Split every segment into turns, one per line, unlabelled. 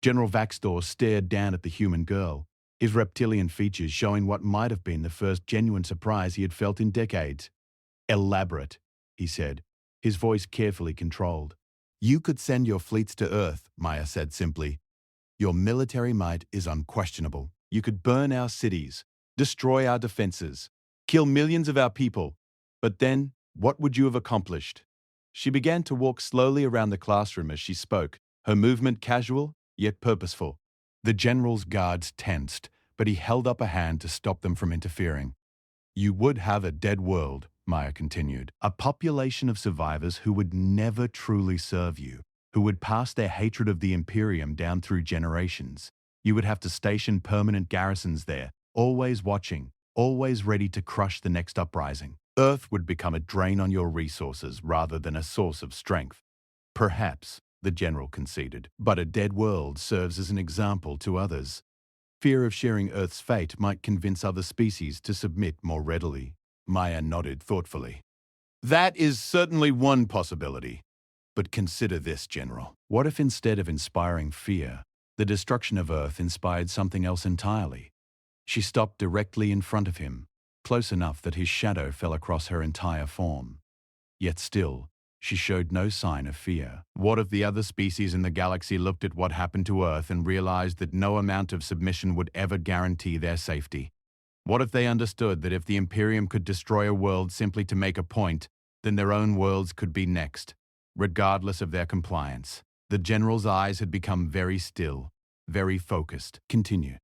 General Vaxdor stared down at the human girl, his reptilian features showing what might have been the first genuine surprise he had felt in decades. Elaborate, he said, his voice carefully controlled. You could send your fleets to Earth, Maya said simply. Your military might is unquestionable. You could burn our cities, destroy our defenses, kill millions of our people. But then, what would you have accomplished? She began to walk slowly around the classroom as she spoke, her movement casual, yet purposeful. The general's guards tensed, but he held up a hand to stop them from interfering. You would have a dead world, Maya continued, a population of survivors who would never truly serve you, who would pass their hatred of the Imperium down through generations. You would have to station permanent garrisons there, always watching, always ready to crush the next uprising. Earth would become a drain on your resources rather than a source of strength. Perhaps, the general conceded, but a dead world serves as an example to others. Fear of sharing Earth's fate might convince other species to submit more readily. Maya nodded thoughtfully. That is certainly one possibility. But consider this, General. What if instead of inspiring fear, the destruction of Earth inspired something else entirely? She stopped directly in front of him, close enough that his shadow fell across her entire form. Yet still, she showed no sign of fear. What if the other species in the galaxy looked at what happened to Earth and realized that no amount of submission would ever guarantee their safety? What if they understood that if the Imperium could destroy a world simply to make a point, then their own worlds could be next, regardless of their compliance? The general's eyes had become very still, very focused. Continue.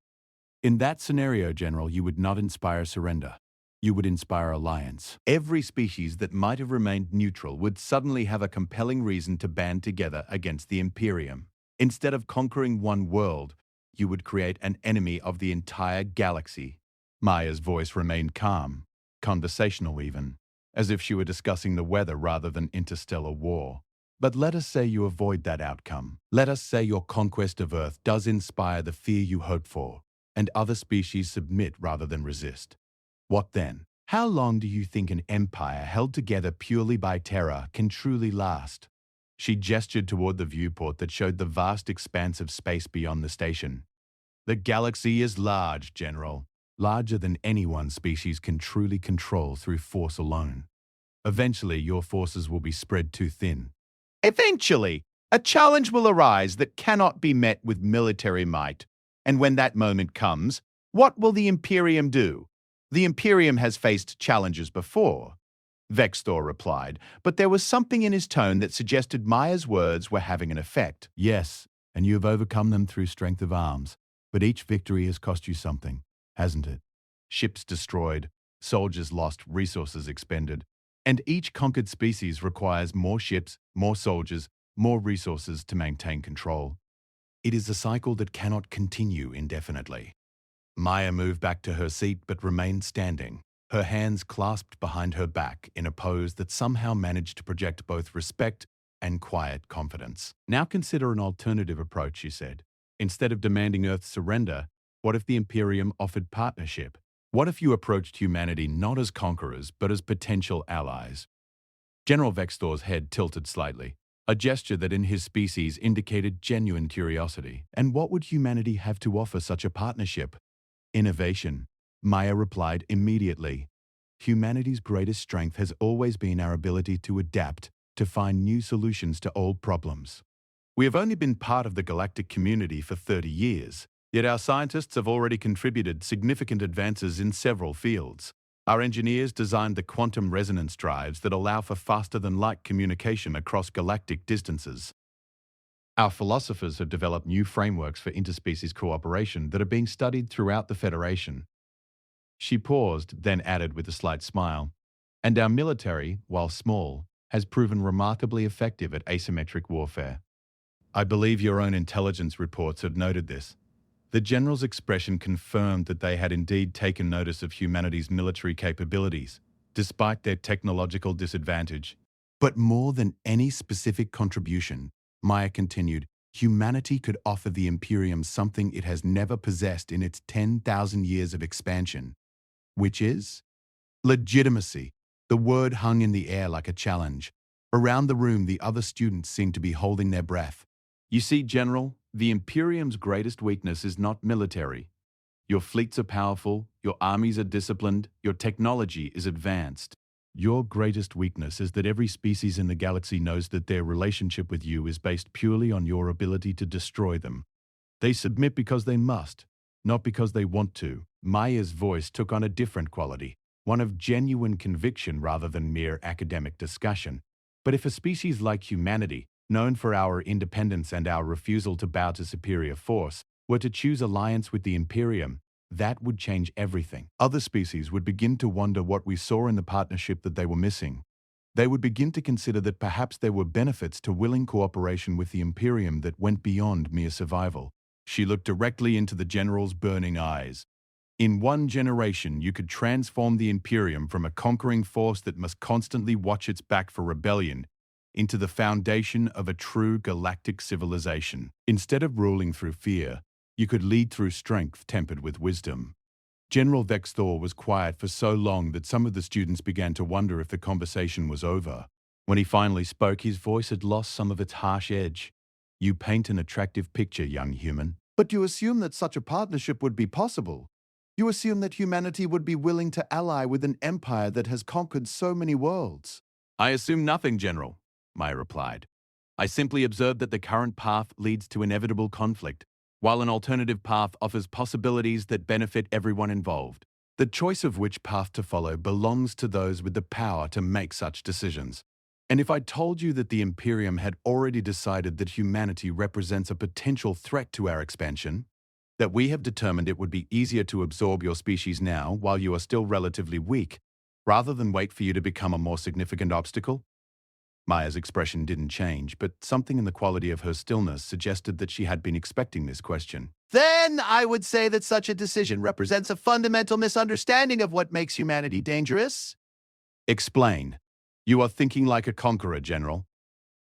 In that scenario, General, you would not inspire surrender. You would inspire alliance. Every species that might have remained neutral would suddenly have a compelling reason to band together against the Imperium. Instead of conquering one world, you would create an enemy of the entire galaxy. Maya's voice remained calm, conversational even, as if she were discussing the weather rather than interstellar war. But let us say you avoid that outcome. Let us say your conquest of Earth does inspire the fear you hoped for, and other species submit rather than resist. What then? How long do you think an empire held together purely by terror can truly last? She gestured toward the viewport that showed the vast expanse of space beyond the station. The galaxy is large, General. Larger than any one species can truly control through force alone. Eventually, your forces will be spread too thin. Eventually, a challenge will arise that cannot be met with military might. And when that moment comes, what will the Imperium do? The Imperium has faced challenges before, Vextor replied, but there was something in his tone that suggested Maya's words were having an effect. Yes, and you have overcome them through strength of arms, but each victory has cost you something, hasn't it? Ships destroyed, soldiers lost, resources expended, and each conquered species requires more ships, more soldiers, more resources to maintain control. It is a cycle that cannot continue indefinitely. Maya moved back to her seat but remained standing, her hands clasped behind her back in a pose that somehow managed to project both respect and quiet confidence. Now consider an alternative approach, she said. Instead of demanding Earth's surrender, what if the Imperium offered partnership? What if you approached humanity not as conquerors but as potential allies? General Vextor's head tilted slightly, a gesture that in his species indicated genuine curiosity. And what would humanity have to offer such a partnership? Innovation, Maya replied immediately. Humanity's greatest strength has always been our ability to adapt, to find new solutions to old problems. We have only been part of the galactic community for 30 years, yet our scientists have already contributed significant advances in several fields. Our engineers designed the quantum resonance drives that allow for faster-than-light communication across galactic distances. Our philosophers have developed new frameworks for interspecies cooperation that are being studied throughout the Federation. She paused, then added with a slight smile, and our military, while small, has proven remarkably effective at asymmetric warfare. I believe your own intelligence reports had noted this. The general's expression confirmed that they had indeed taken notice of humanity's military capabilities, despite their technological disadvantage. But more than any specific contribution, Maya continued, humanity could offer the Imperium something it has never possessed in its 10,000 years of expansion, which is legitimacy. The word hung in the air like a challenge. Around the room, the other students seemed to be holding their breath. You see, General, the Imperium's greatest weakness is not military. Your fleets are powerful, your armies are disciplined, your technology is advanced. Your greatest weakness is that every species in the galaxy knows that their relationship with you is based purely on your ability to destroy them. They submit because they must, not because they want to. Maya's voice took on a different quality, one of genuine conviction rather than mere academic discussion. But if a species like humanity, known for our independence and our refusal to bow to superior force, were to choose alliance with the Imperium, that would change everything. Other species would begin to wonder what we saw in the partnership that they were missing. They would begin to consider that perhaps there were benefits to willing cooperation with the Imperium that went beyond mere survival. She looked directly into the General's burning eyes. In one generation, you could transform the Imperium from a conquering force that must constantly watch its back for rebellion into the foundation of a true galactic civilization. Instead of ruling through fear, you could lead through strength tempered with wisdom. General Vexthor was quiet for so long that some of the students began to wonder if the conversation was over. When he finally spoke, his voice had lost some of its harsh edge. You paint an attractive picture, young human. But you assume that such a partnership would be possible. You assume that humanity would be willing to ally with an empire that has conquered so many worlds. I assume nothing, General, Maya replied. I simply observe that the current path leads to inevitable conflict, while an alternative path offers possibilities that benefit everyone involved. The choice of which path to follow belongs to those with the power to make such decisions. And if I told you that the Imperium had already decided that humanity represents a potential threat to our expansion, that we have determined it would be easier to absorb your species now while you are still relatively weak, rather than wait for you to become a more significant obstacle? Maya's expression didn't change, but something in the quality of her stillness suggested that she had been expecting this question. Then I would say that such a decision represents a fundamental misunderstanding of what makes humanity dangerous. Explain. You are thinking like a conqueror, General.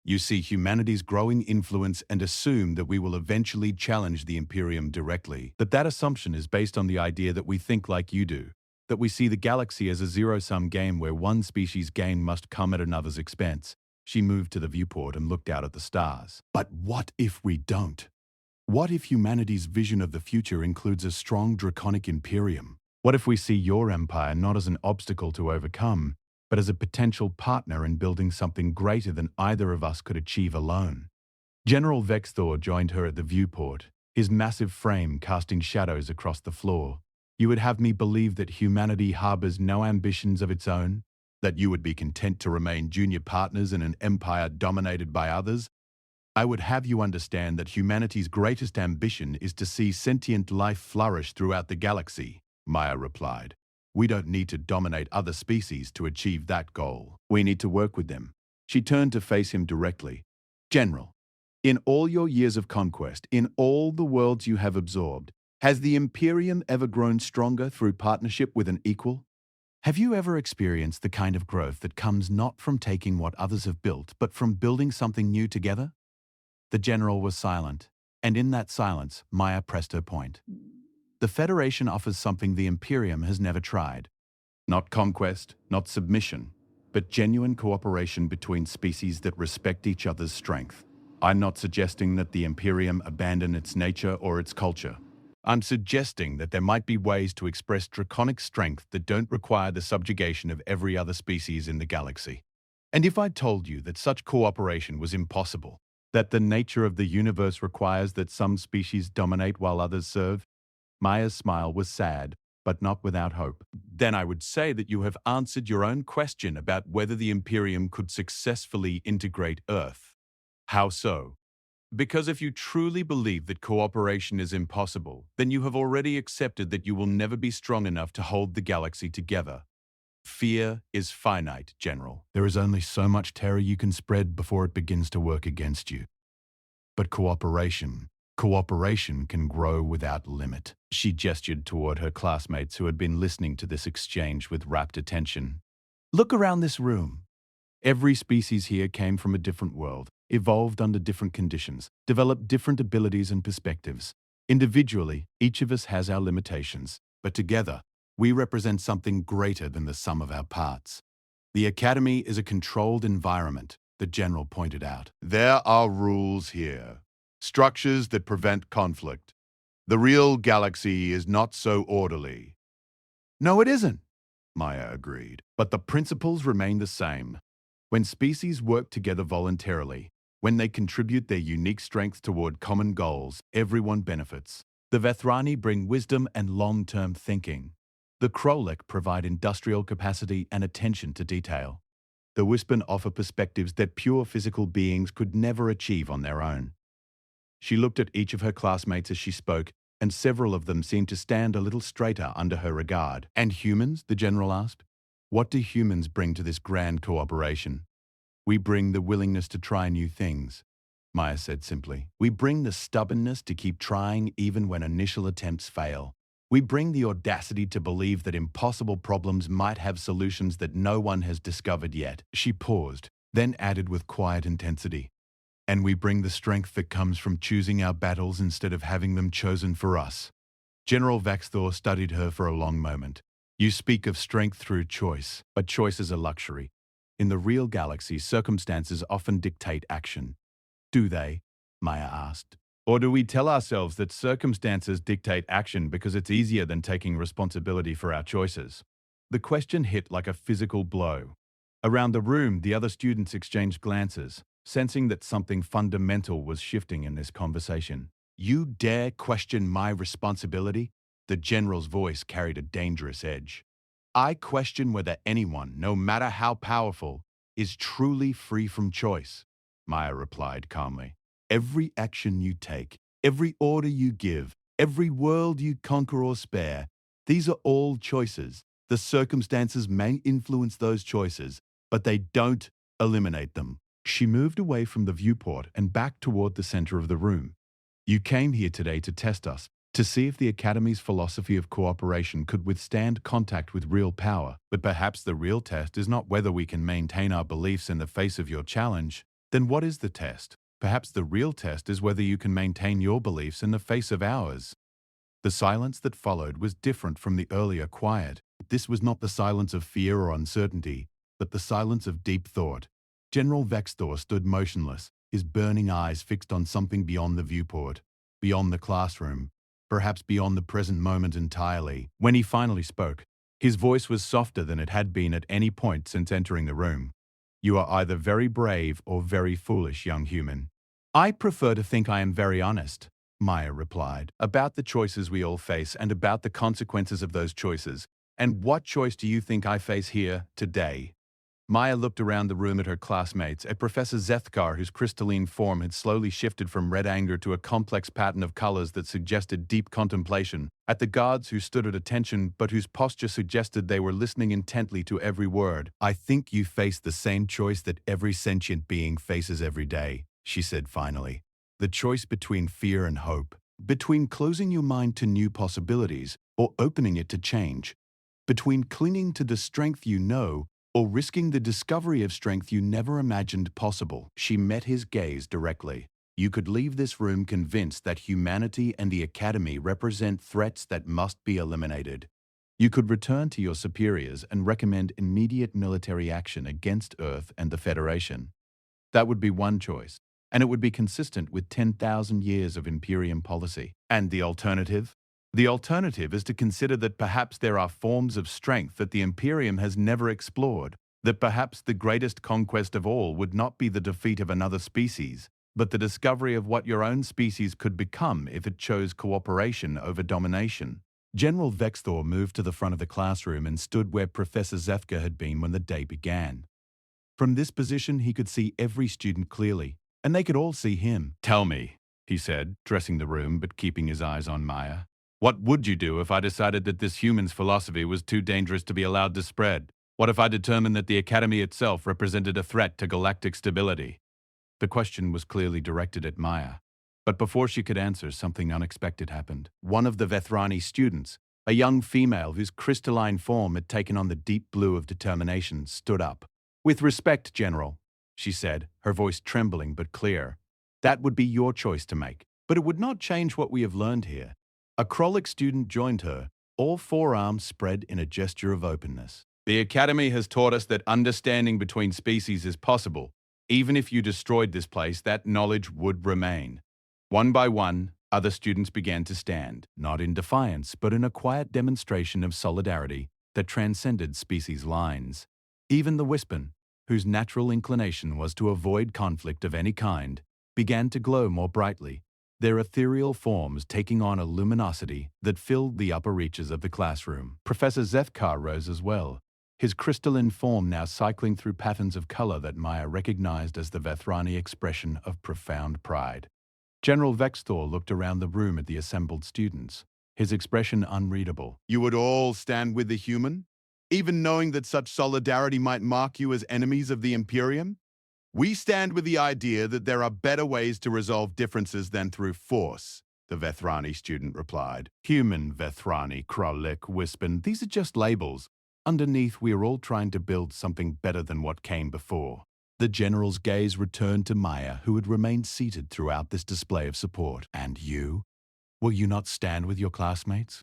You see humanity's growing influence and assume that we will eventually challenge the Imperium directly. But that assumption is based on the idea that we think like you do, that we see the galaxy as a zero-sum game where one species' gain must come at another's expense. She moved to the viewport and looked out at the stars. But what if we don't? What if humanity's vision of the future includes a strong draconic Imperium? What if we see your empire not as an obstacle to overcome, but as a potential partner in building something greater than either of us could achieve alone? General Vexthor joined her at the viewport, his massive frame casting shadows across the floor. You would have me believe that humanity harbors no ambitions of its own? That you would be content to remain junior partners in an empire dominated by others? I would have you understand that humanity's greatest ambition is to see sentient life flourish throughout the galaxy, Maya replied. We don't need to dominate other species to achieve that goal. We need to work with them. She turned to face him directly. General, in all your years of conquest, in all the worlds you have absorbed, has the Imperium ever grown stronger through partnership with an equal? Have you ever experienced the kind of growth that comes not from taking what others have built, but from building something new together? The general was silent, and in that silence, Maya pressed her point. The Federation offers something the Imperium has never tried. Not conquest, not submission, but genuine cooperation between species that respect each other's strength. I'm not suggesting that the Imperium abandon its nature or its culture. I'm suggesting that there might be ways to express draconic strength that don't require the subjugation of every other species in the galaxy. And if I told you that such cooperation was impossible, that the nature of the universe requires that some species dominate while others serve? Maya's smile was sad, but not without hope. Then I would say that you have answered your own question about whether the Imperium could successfully integrate Earth. How so? Because if you truly believe that cooperation is impossible, then you have already accepted that you will never be strong enough to hold the galaxy together. Fear is finite, General. There is only so much terror you can spread before it begins to work against you. But cooperation can grow without limit. She gestured toward her classmates who had been listening to this exchange with rapt attention. Look around this room. Every species here came from a different world, evolved under different conditions, developed different abilities and perspectives. Individually, each of us has our limitations, but together, we represent something greater than the sum of our parts. The Academy is a controlled environment, the General pointed out. There are rules here. structures that prevent conflict. The real galaxy is not so orderly. No, it isn't, Maya agreed. But the principles remain the same. When species work together voluntarily, when they contribute their unique strength toward common goals, everyone benefits. The Vethrani bring wisdom and long-term thinking. The Krolek provide industrial capacity and attention to detail. The Wispen offer perspectives that pure physical beings could never achieve on their own. She looked at each of her classmates as she spoke, and several of them seemed to stand a little straighter under her regard. And humans? The general asked. What do humans bring to this grand cooperation? We bring the willingness to try new things, Maya said simply. We bring the stubbornness to keep trying even when initial attempts fail. We bring the audacity to believe that impossible problems might have solutions that no one has discovered yet. She paused, then added with quiet intensity. And we bring the strength that comes from choosing our battles instead of having them chosen for us. General Vaxthor studied her for a long moment. You speak of strength through choice, but choice is a luxury. In the real galaxy, circumstances often dictate action. Do they? Maya asked. Or do we tell ourselves that circumstances dictate action because it's easier than taking responsibility for our choices? The question hit like a physical blow. Around the room, the other students exchanged glances, sensing that something fundamental was shifting in this conversation. You dare question my responsibility? The general's voice carried a dangerous edge. I question whether anyone, no matter how powerful, is truly free from choice, Maya replied calmly. Every action you take, every order you give, every world you conquer or spare, these are all choices. The circumstances may influence those choices, but they don't eliminate them. She moved away from the viewport and back toward the center of the room. You came here today to test us, to see if the Academy's philosophy of cooperation could withstand contact with real power. But perhaps the real test is not whether we can maintain our beliefs in the face of your challenge. Then what is the test? Perhaps the real test is whether you can maintain your beliefs in the face of ours. The silence that followed was different from the earlier quiet. This was not the silence of fear or uncertainty, but the silence of deep thought. General Vextor stood motionless, his burning eyes fixed on something beyond the viewport, beyond the classroom, perhaps beyond the present moment entirely. When he finally spoke, his voice was softer than it had been at any point since entering the room. You are either very brave or very foolish, young human. I prefer to think I am very honest, Maya replied, about the choices we all face and about the consequences of those choices. And what choice do you think I face here today? Maya looked around the room at her classmates, at Professor Zethkar, whose crystalline form had slowly shifted from red anger to a complex pattern of colors that suggested deep contemplation, at the guards who stood at attention but whose posture suggested they were listening intently to every word. I think you face the same choice that every sentient being faces every day, she said finally. The choice between fear and hope, between closing your mind to new possibilities or opening it to change, between clinging to the strength you know or risking the discovery of strength you never imagined possible. She met his gaze directly. You could leave this room convinced that humanity and the Academy represent threats that must be eliminated. You could return to your superiors and recommend immediate military action against Earth and the Federation. That would be one choice, and it would be consistent with 10,000 years of Imperium policy. And the alternative? The alternative is to consider that perhaps there are forms of strength that the Imperium has never explored, that perhaps the greatest conquest of all would not be the defeat of another species, but the discovery of what your own species could become if it chose cooperation over domination. General Vexthor moved to the front of the classroom and stood where Professor Zefka had been when the day began. From this position, he could see every student clearly, and they could all see him. Tell me, he said, dressing the room but keeping his eyes on Maya. What would you do if I decided that this human's philosophy was too dangerous to be allowed to spread? What if I determined that the Academy itself represented a threat to galactic stability? The question was clearly directed at Maya. But before she could answer, something unexpected happened. One of the Vethrani students, a young female whose crystalline form had taken on the deep blue of determination, stood up. With respect, General, she said, her voice trembling but clear. That would be your choice to make. But it would not change what we have learned here. A Krolek student joined her, all four arms spread in a gesture of openness. The Academy has taught us that understanding between species is possible. Even if you destroyed this place, that knowledge would remain. One by one, other students began to stand, not in defiance, but in a quiet demonstration of solidarity that transcended species lines. Even the Wispin, whose natural inclination was to avoid conflict of any kind, began to glow more brightly, their ethereal forms taking on a luminosity that filled the upper reaches of the classroom. Professor Zefkar rose as well, his crystalline form now cycling through patterns of color that Maya recognized as the Vethrani expression of profound pride. General Vexthor looked around the room at the assembled students, his expression unreadable. You would all stand with the human? Even knowing that such solidarity might mark you as enemies of the Imperium? We stand with the idea that there are better ways to resolve differences than through force, the Vethrani student replied. Human, Vethrani, Kralik, Wispin, these are just labels. Underneath, we are all trying to build something better than what came before. The general's gaze returned to Maya, who had remained seated throughout this display of support. And you? Will you not stand with your classmates?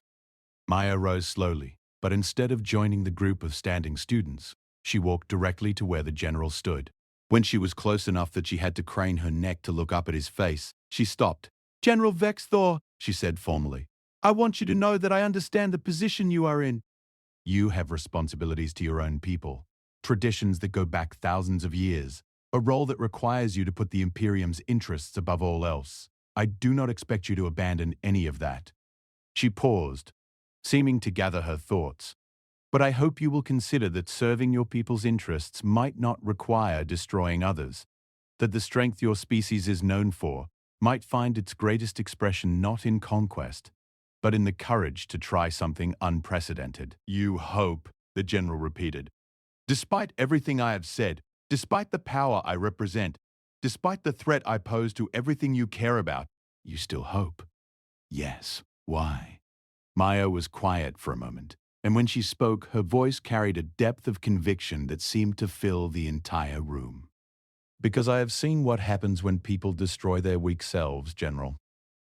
Maya rose slowly, but instead of joining the group of standing students, she walked directly to where the general stood. When she was close enough that she had to crane her neck to look up at his face, she stopped. General Vexthor, she said formally, I want you to know that I understand the position you are in. You have responsibilities to your own people, traditions that go back thousands of years, a role that requires you to put the Imperium's interests above all else. I do not expect you to abandon any of that. She paused, seeming to gather her thoughts. But I hope you will consider that serving your people's interests might not require destroying others, that the strength your species is known for might find its greatest expression not in conquest, but in the courage to try something unprecedented. You hope, the general repeated. Despite everything I have said, despite the power I represent, despite the threat I pose to everything you care about, you still hope. Yes. Why? Maya was quiet for a moment, and when she spoke, her voice carried a depth of conviction that seemed to fill the entire room. Because I have seen what happens when people destroy their weak selves, General.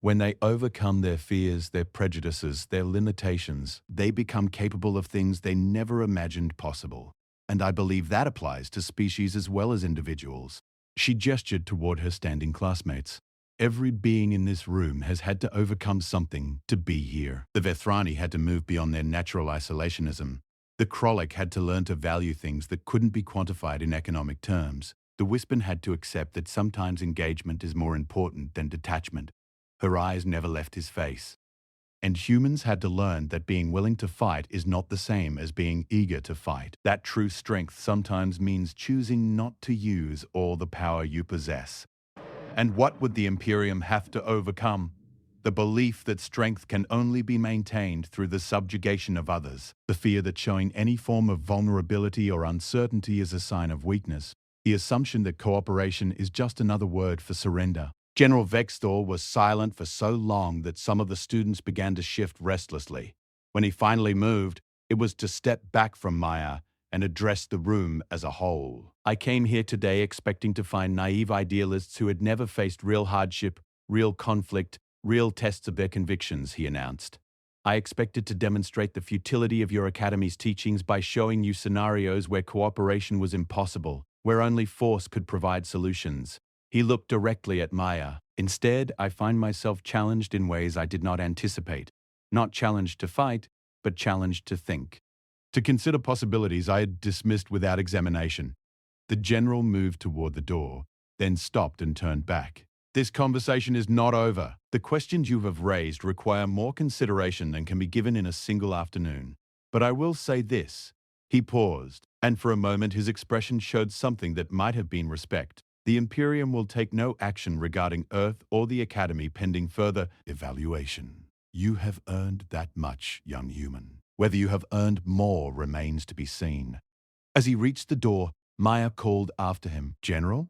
When they overcome their fears, their prejudices, their limitations, they become capable of things they never imagined possible. And I believe that applies to species as well as individuals. She gestured toward her standing classmates. Every being in this room has had to overcome something to be here. The Vethrani had to move beyond their natural isolationism. The Krolak had to learn to value things that couldn't be quantified in economic terms. The Wispin had to accept that sometimes engagement is more important than detachment. Her eyes never left his face. And humans had to learn that being willing to fight is not the same as being eager to fight. That true strength sometimes means choosing not to use all the power you possess. And what would the Imperium have to overcome? The belief that strength can only be maintained through the subjugation of others, the fear that showing any form of vulnerability or uncertainty is a sign of weakness, the assumption that cooperation is just another word for surrender. General Vexthor was silent for so long that some of the students began to shift restlessly. When he finally moved, it was to step back from Maya and address the room as a whole. I came here today expecting to find naive idealists who had never faced real hardship, real conflict, real tests of their convictions, he announced. I expected to demonstrate the futility of your academy's teachings by showing you scenarios where cooperation was impossible, where only force could provide solutions. He looked directly at Maya. Instead, I find myself challenged in ways I did not anticipate. Not challenged to fight, but challenged to think. To consider possibilities I had dismissed without examination. The general moved toward the door, then stopped and turned back. This conversation is not over. The questions you have raised require more consideration than can be given in a single afternoon. But I will say this. He paused, and for a moment his expression showed something that might have been respect. The Imperium will take no action regarding Earth or the Academy pending further evaluation. You have earned that much, young human. Whether you have earned more remains to be seen. As he reached the door, Maya called after him, General?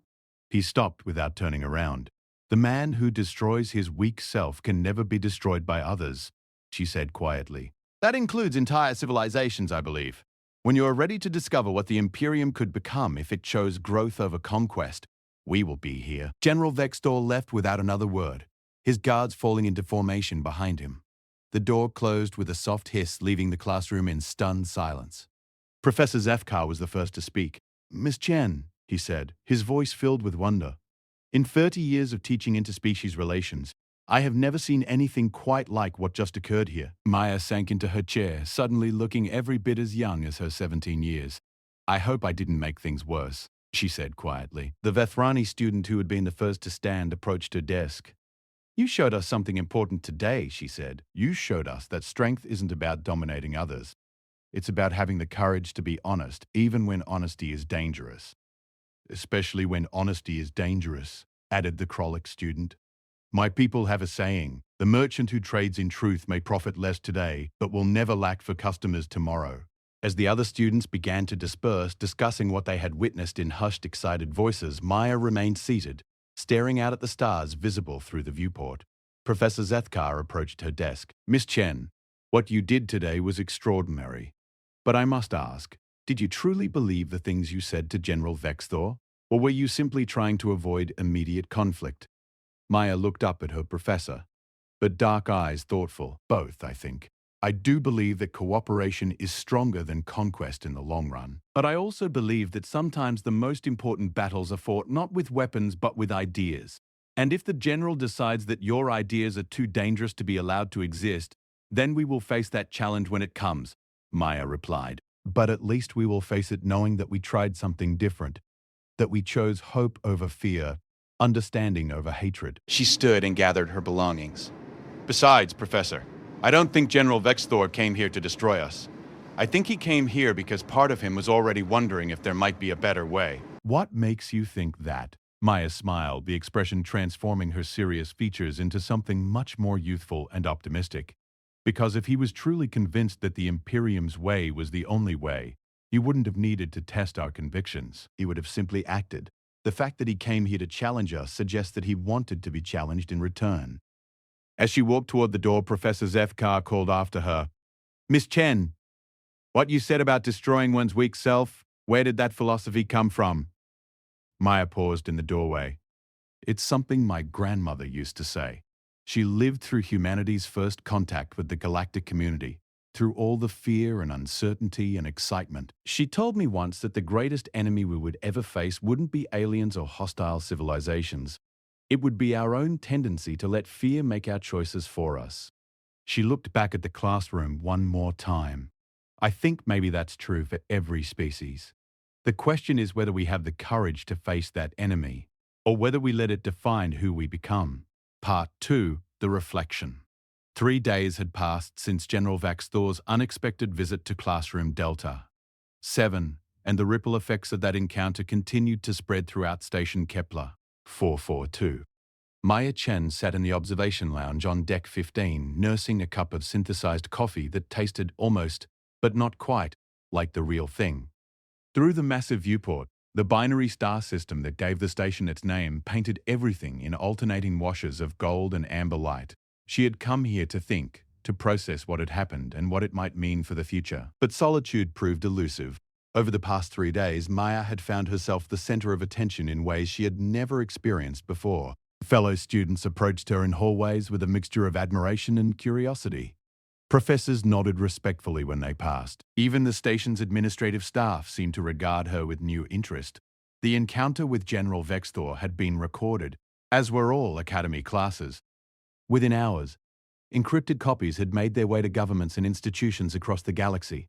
He stopped without turning around. The man who destroys his weak self can never be destroyed by others, she said quietly. That includes entire civilizations, I believe. When you are ready to discover what the Imperium could become if it chose growth over conquest, we will be here. General Vexthor left without another word, his guards falling into formation behind him. The door closed with a soft hiss, leaving the classroom in stunned silence. Professor Zefkar was the first to speak. Miss Chen, he said, his voice filled with wonder. In 30 years of teaching interspecies relations, I have never seen anything quite like what just occurred here. Maya sank into her chair, suddenly looking every bit as young as her 17 years. I hope I didn't make things worse, she said quietly. The Vethrani student who had been the first to stand approached her desk. You showed us something important today, she said. You showed us that strength isn't about dominating others. It's about having the courage to be honest, even when honesty is dangerous. Especially when honesty is dangerous, added the Krolek student. My people have a saying, the merchant who trades in truth may profit less today, but will never lack for customers tomorrow. As the other students began to disperse, discussing what they had witnessed in hushed, excited voices, Maya remained seated, staring out at the stars visible through the viewport. Professor Zethkar approached her desk. Miss Chen, what you did today was extraordinary. But I must ask, did you truly believe the things you said to General Vexthor, or were you simply trying to avoid immediate conflict? Maya looked up at her professor, but dark eyes thoughtful. Both, I think. I do believe that cooperation is stronger than conquest in the long run. But I also believe that sometimes the most important battles are fought not with weapons but with ideas. And if the general decides that your ideas are too dangerous to be allowed to exist, then we will face that challenge when it comes, Maya replied. But at least we will face it knowing that we tried something different, that we chose hope over fear, understanding over hatred. She stood and gathered her belongings. Besides, Professor, I don't think General Vexthor came here to destroy us. I think he came here because part of him was already wondering if there might be a better way. What makes you think that? Maya smiled, the expression transforming her serious features into something much more youthful and optimistic. Because if he was truly convinced that the Imperium's way was the only way, he wouldn't have needed to test our convictions. He would have simply acted. The fact that he came here to challenge us suggests that he wanted to be challenged in return. As she walked toward the door, Professor Zethkar called after her. Miss Chen, what you said about destroying one's weak self, where did that philosophy come from? Maya paused in the doorway. It's something my grandmother used to say. She lived through humanity's first contact with the galactic community, through all the fear and uncertainty and excitement. She told me once that the greatest enemy we would ever face wouldn't be aliens or hostile civilizations. It would be our own tendency to let fear make our choices for us. She looked back at the classroom one more time. I think maybe that's true for every species. The question is whether we have the courage to face that enemy, or whether we let it define who we become. Part 2, The Reflection. 3 days had passed since General Vaxthor's unexpected visit to Classroom Delta. 7, and the ripple effects of that encounter continued to spread throughout Station Kepler. 442. Maya Chen sat in the observation lounge on Deck 15, nursing a cup of synthesized coffee that tasted almost, but not quite, like the real thing. Through the massive viewport, the binary star system that gave the station its name painted everything in alternating washes of gold and amber light. She had come here to think, to process what had happened and what it might mean for the future. But solitude proved elusive. Over the past 3 days, Maya had found herself the center of attention in ways she had never experienced before. Fellow students approached her in hallways with a mixture of admiration and curiosity. Professors nodded respectfully when they passed. Even the station's administrative staff seemed to regard her with new interest. The encounter with General Vexthor had been recorded, as were all Academy classes. Within hours, encrypted copies had made their way to governments and institutions across the galaxy.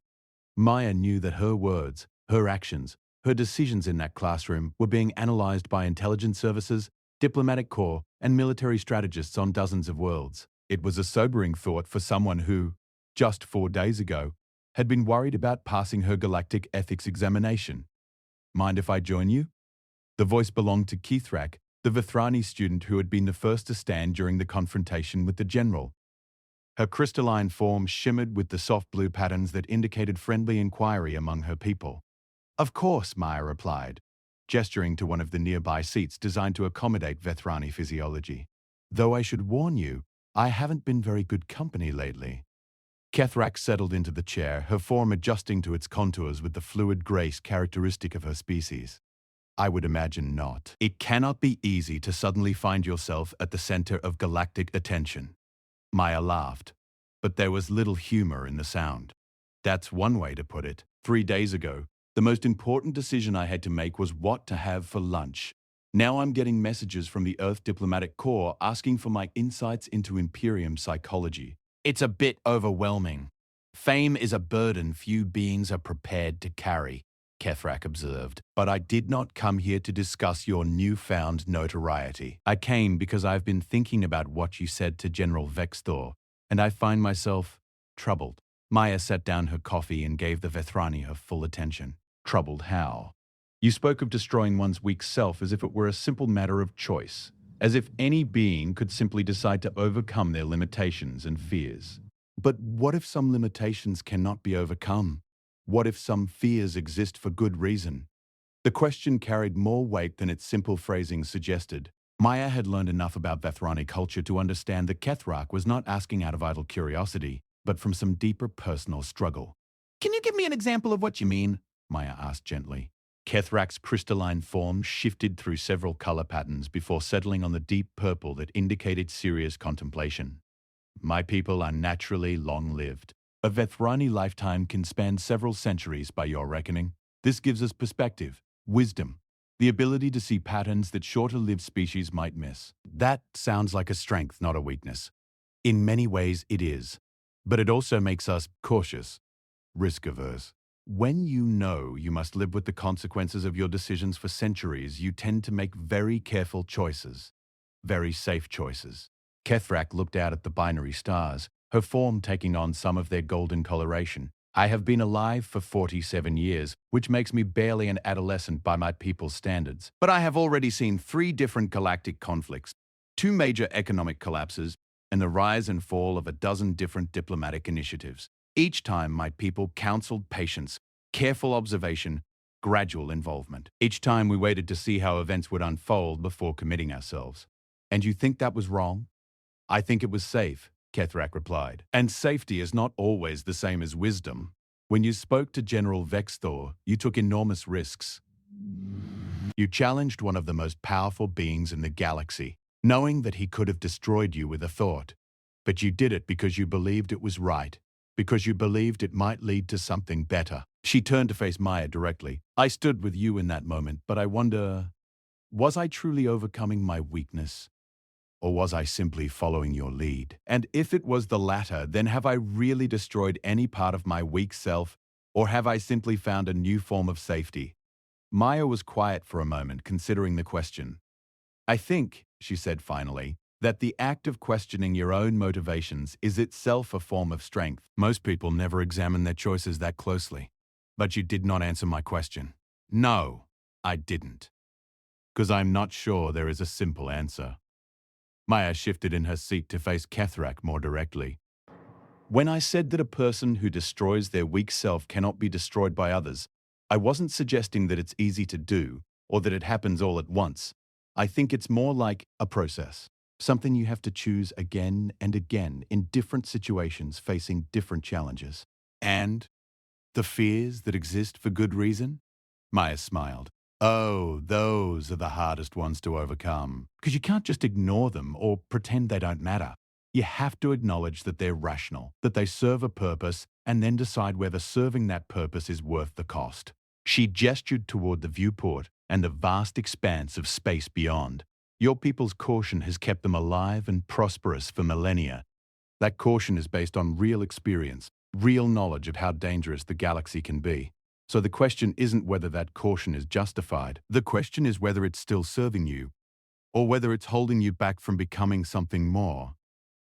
Maya knew that her words, her actions, her decisions in that classroom were being analyzed by intelligence services, diplomatic corps, and military strategists on dozens of worlds. It was a sobering thought for someone who, just 4 days ago, had been worried about passing her galactic ethics examination. Mind if I join you? The voice belonged to Keithrak, the Vethrani student who had been the first to stand during the confrontation with the general. Her crystalline form shimmered with the soft blue patterns that indicated friendly inquiry among her people. Of course, Maya replied, gesturing to one of the nearby seats designed to accommodate Vethrani physiology. Though I should warn you, I haven't been very good company lately. Kethrak settled into the chair, her form adjusting to its contours with the fluid grace characteristic of her species. I would imagine not. It cannot be easy to suddenly find yourself at the center of galactic attention. Maya laughed, but there was little humor in the sound. That's one way to put it. 3 days ago, the most important decision I had to make was what to have for lunch. Now I'm getting messages from the Earth Diplomatic Corps asking for my insights into Imperium psychology. It's a bit overwhelming. Fame is a burden few beings are prepared to carry, Kethrak observed. But I did not come here to discuss your newfound notoriety. I came because I've been thinking about what you said to General Vextor, and I find myself troubled. Maya set down her coffee and gave the Vethrani her full attention. Troubled how? You spoke of destroying one's weak self as if it were a simple matter of choice, as if any being could simply decide to overcome their limitations and fears. But what if some limitations cannot be overcome? What if some fears exist for good reason? The question carried more weight than its simple phrasing suggested. Maya had learned enough about Vethrani culture to understand that Kethrak was not asking out of idle curiosity, but from some deeper personal struggle. Can you give me an example of what you mean? Maya asked gently. Kethrak's crystalline form shifted through several color patterns before settling on the deep purple that indicated serious contemplation. My people are naturally long-lived. A Vethrani lifetime can span several centuries by your reckoning. This gives us perspective, wisdom, the ability to see patterns that shorter-lived species might miss. That sounds like a strength, not a weakness. In many ways it is, but it also makes us cautious, risk-averse. When you know you must live with the consequences of your decisions for centuries, you tend to make very careful choices, very safe choices. Kethrak looked out at the binary stars, her form taking on some of their golden coloration. I have been alive for 47 years, which makes me barely an adolescent by my people's standards. But I have already seen 3 different galactic conflicts, 2 major economic collapses, and the rise and fall of a dozen different diplomatic initiatives. Each time my people counseled patience, careful observation, gradual involvement. Each time we waited to see how events would unfold before committing ourselves. And you think that was wrong? I think it was safe, Kethrak replied. And safety is not always the same as wisdom. When you spoke to General Vextor, you took enormous risks. You challenged one of the most powerful beings in the galaxy, knowing that he could have destroyed you with a thought. But you did it because you believed it was right, because you believed it might lead to something better. She turned to face Maya directly. I stood with you in that moment, but I wonder, was I truly overcoming my weakness? Or was I simply following your lead? And if it was the latter, then have I really destroyed any part of my weak self, or have I simply found a new form of safety? Maya was quiet for a moment, considering the question. I think, she said finally, that the act of questioning your own motivations is itself a form of strength. Most people never examine their choices that closely. But you did not answer my question. No, I didn't. Because I'm not sure there is a simple answer. Maya shifted in her seat to face Kethrak more directly. When I said that a person who destroys their weak self cannot be destroyed by others, I wasn't suggesting that it's easy to do or that it happens all at once. I think it's more like a process. Something you have to choose again and again in different situations facing different challenges. And the fears that exist for good reason? Maya smiled. Oh, those are the hardest ones to overcome. Because you can't just ignore them or pretend they don't matter. You have to acknowledge that they're rational, that they serve a purpose, and then decide whether serving that purpose is worth the cost. She gestured toward the viewport and the vast expanse of space beyond. Your people's caution has kept them alive and prosperous for millennia. That caution is based on real experience, real knowledge of how dangerous the galaxy can be. So the question isn't whether that caution is justified. The question is whether it's still serving you, or whether it's holding you back from becoming something more.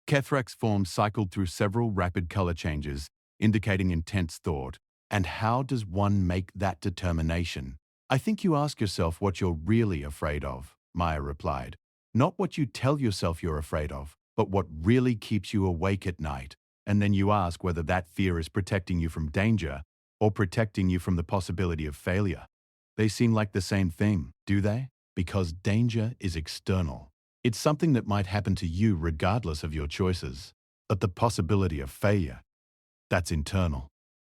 Kethrak's form cycled through several rapid color changes, indicating intense thought. And how does one make that determination? I think you ask yourself what you're really afraid of, Maya replied. Not what you tell yourself you're afraid of, but what really keeps you awake at night. And then you ask whether that fear is protecting you from danger or protecting you from the possibility of failure. They seem like the same thing, do they? Because danger is external. It's something that might happen to you regardless of your choices. But the possibility of failure, that's internal.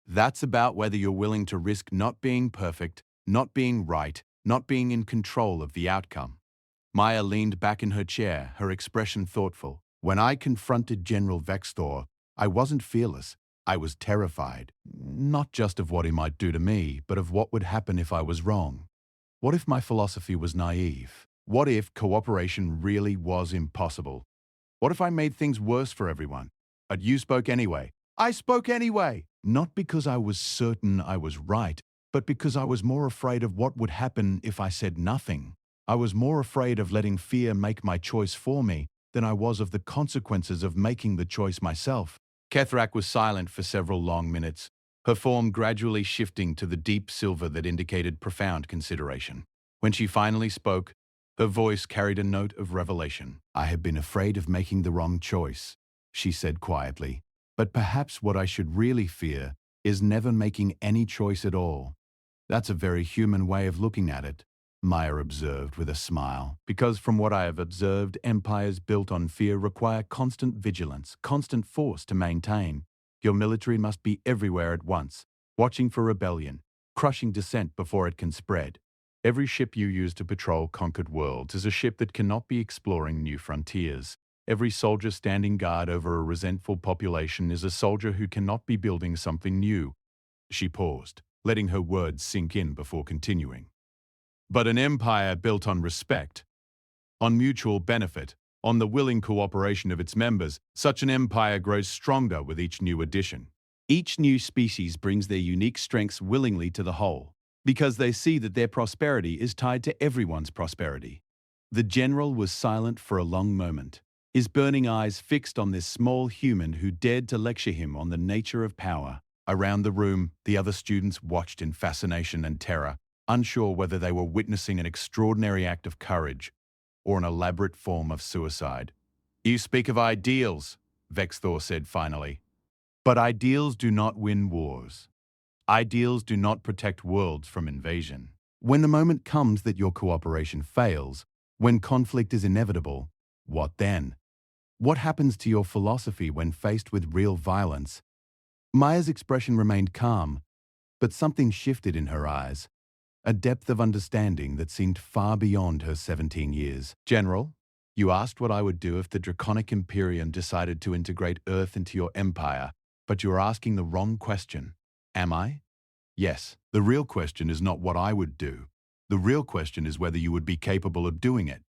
That's about whether you're willing to risk not being perfect, not being right, not being in control of the outcome. Maya leaned back in her chair, her expression thoughtful. When I confronted General Vextor, I wasn't fearless. I was terrified. Not just of what he might do to me, but of what would happen if I was wrong. What if my philosophy was naive? What if cooperation really was impossible? What if I made things worse for everyone? But you spoke anyway. I spoke anyway! Not because I was certain I was right, but because I was more afraid of what would happen if I said nothing. I was more afraid of letting fear make my choice for me than I was of the consequences of making the choice myself. Kethrak was silent for several long minutes, her form gradually shifting to the deep silver that indicated profound consideration. When she finally spoke, her voice carried a note of revelation. I have been afraid of making the wrong choice, she said quietly. But perhaps what I should really fear is never making any choice at all. That's a very human way of looking at it, Maya observed with a smile. Because from what I have observed, empires built on fear require constant vigilance, constant force to maintain. Your military must be everywhere at once, watching for rebellion, crushing dissent before it can spread. Every ship you use to patrol conquered worlds is a ship that cannot be exploring new frontiers. Every soldier standing guard over a resentful population is a soldier who cannot be building something new. She paused, letting her words sink in before continuing. But an empire built on respect, on mutual benefit, on the willing cooperation of its members, such an empire grows stronger with each new addition. Each new species brings their unique strengths willingly to the whole, because they see that their prosperity is tied to everyone's prosperity. The general was silent for a long moment, his burning eyes fixed on this small human who dared to lecture him on the nature of power. Around the room, the other students watched in fascination and terror, unsure whether they were witnessing an extraordinary act of courage or an elaborate form of suicide. You speak of ideals, Vexthor said finally. But ideals do not win wars. Ideals do not protect worlds from invasion. When the moment comes that your cooperation fails, when conflict is inevitable, what then? What happens to your philosophy when faced with real violence? Maya's expression remained calm, but something shifted in her eyes, a depth of understanding that seemed far beyond her 17 years. General, you asked what I would do if the Draconic Imperium decided to integrate Earth into your empire, but you are asking the wrong question. Am I? Yes. The real question is not what I would do. The real question is whether you would be capable of doing it.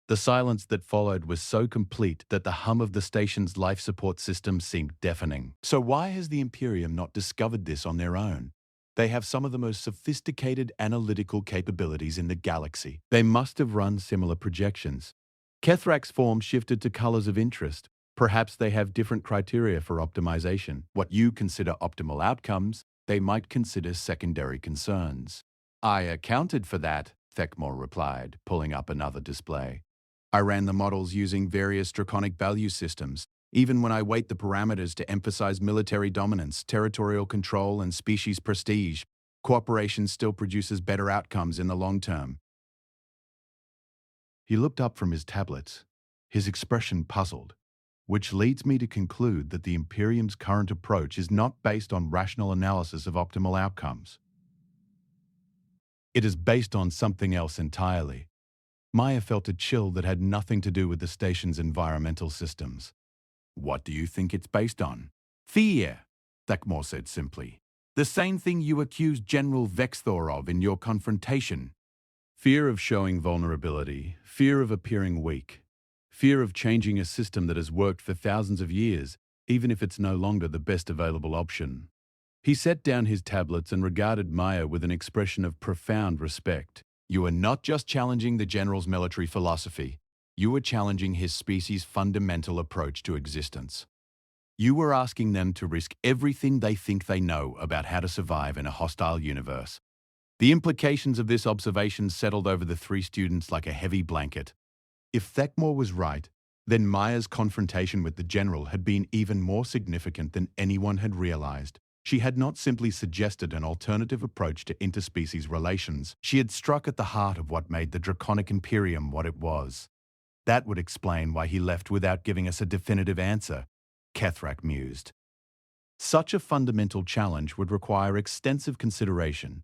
The silence that followed was so complete that the hum of the station's life support system seemed deafening. So why has the Imperium not discovered this on their own? They have some of the most sophisticated analytical capabilities in the galaxy. They must have run similar projections. Kethrak's form shifted to colors of interest. Perhaps they have different criteria for optimization. What you consider optimal outcomes, they might consider secondary concerns. I accounted for that, Thekmor replied, pulling up another display. I ran the models using various draconic value systems. Even when I weight the parameters to emphasize military dominance, territorial control, and species prestige, cooperation still produces better outcomes in the long term. He looked up from his tablets, his expression puzzled, which leads me to conclude that the Imperium's current approach is not based on rational analysis of optimal outcomes. It is based on something else entirely. Maya felt a chill that had nothing to do with the station's environmental systems. What do you think it's based on? Fear, Thekmor said simply. The same thing you accused General Vexthor of in your confrontation. Fear of showing vulnerability, fear of appearing weak, fear of changing a system that has worked for thousands of years, even if it's no longer the best available option. He set down his tablets and regarded Maya with an expression of profound respect. You are not just challenging the General's military philosophy, you are challenging his species' fundamental approach to existence. You are asking them to risk everything they think they know about how to survive in a hostile universe. The implications of this observation settled over the three students like a heavy blanket. If Thekmor was right, then Maya's confrontation with the General had been even more significant than anyone had realized. She had not simply suggested an alternative approach to interspecies relations. She had struck at the heart of what made the Draconic Imperium what it was. That would explain why he left without giving us a definitive answer, Kethrak mused. Such a fundamental challenge would require extensive consideration,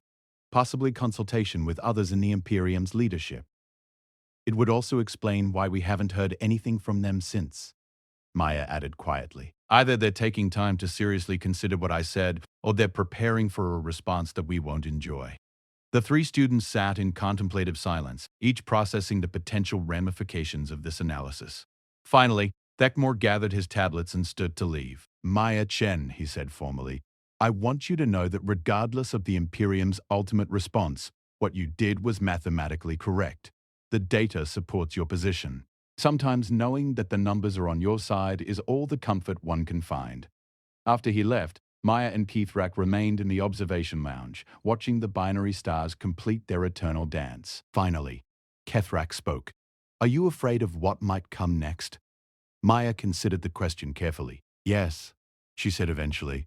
possibly consultation with others in the Imperium's leadership. It would also explain why we haven't heard anything from them since, Maya added quietly. Either they're taking time to seriously consider what I said, or they're preparing for a response that we won't enjoy. The three students sat in contemplative silence, each processing the potential ramifications of this analysis. Finally, Thekmore gathered his tablets and stood to leave. Maya Chen, he said formally, I want you to know that regardless of the Imperium's ultimate response, what you did was mathematically correct. The data supports your position. Sometimes knowing that the numbers are on your side is all the comfort one can find. After he left, Maya and Kethrak remained in the observation lounge, watching the binary stars complete their eternal dance. Finally, Kethrak spoke. Are you afraid of what might come next? Maya considered the question carefully. Yes, she said eventually.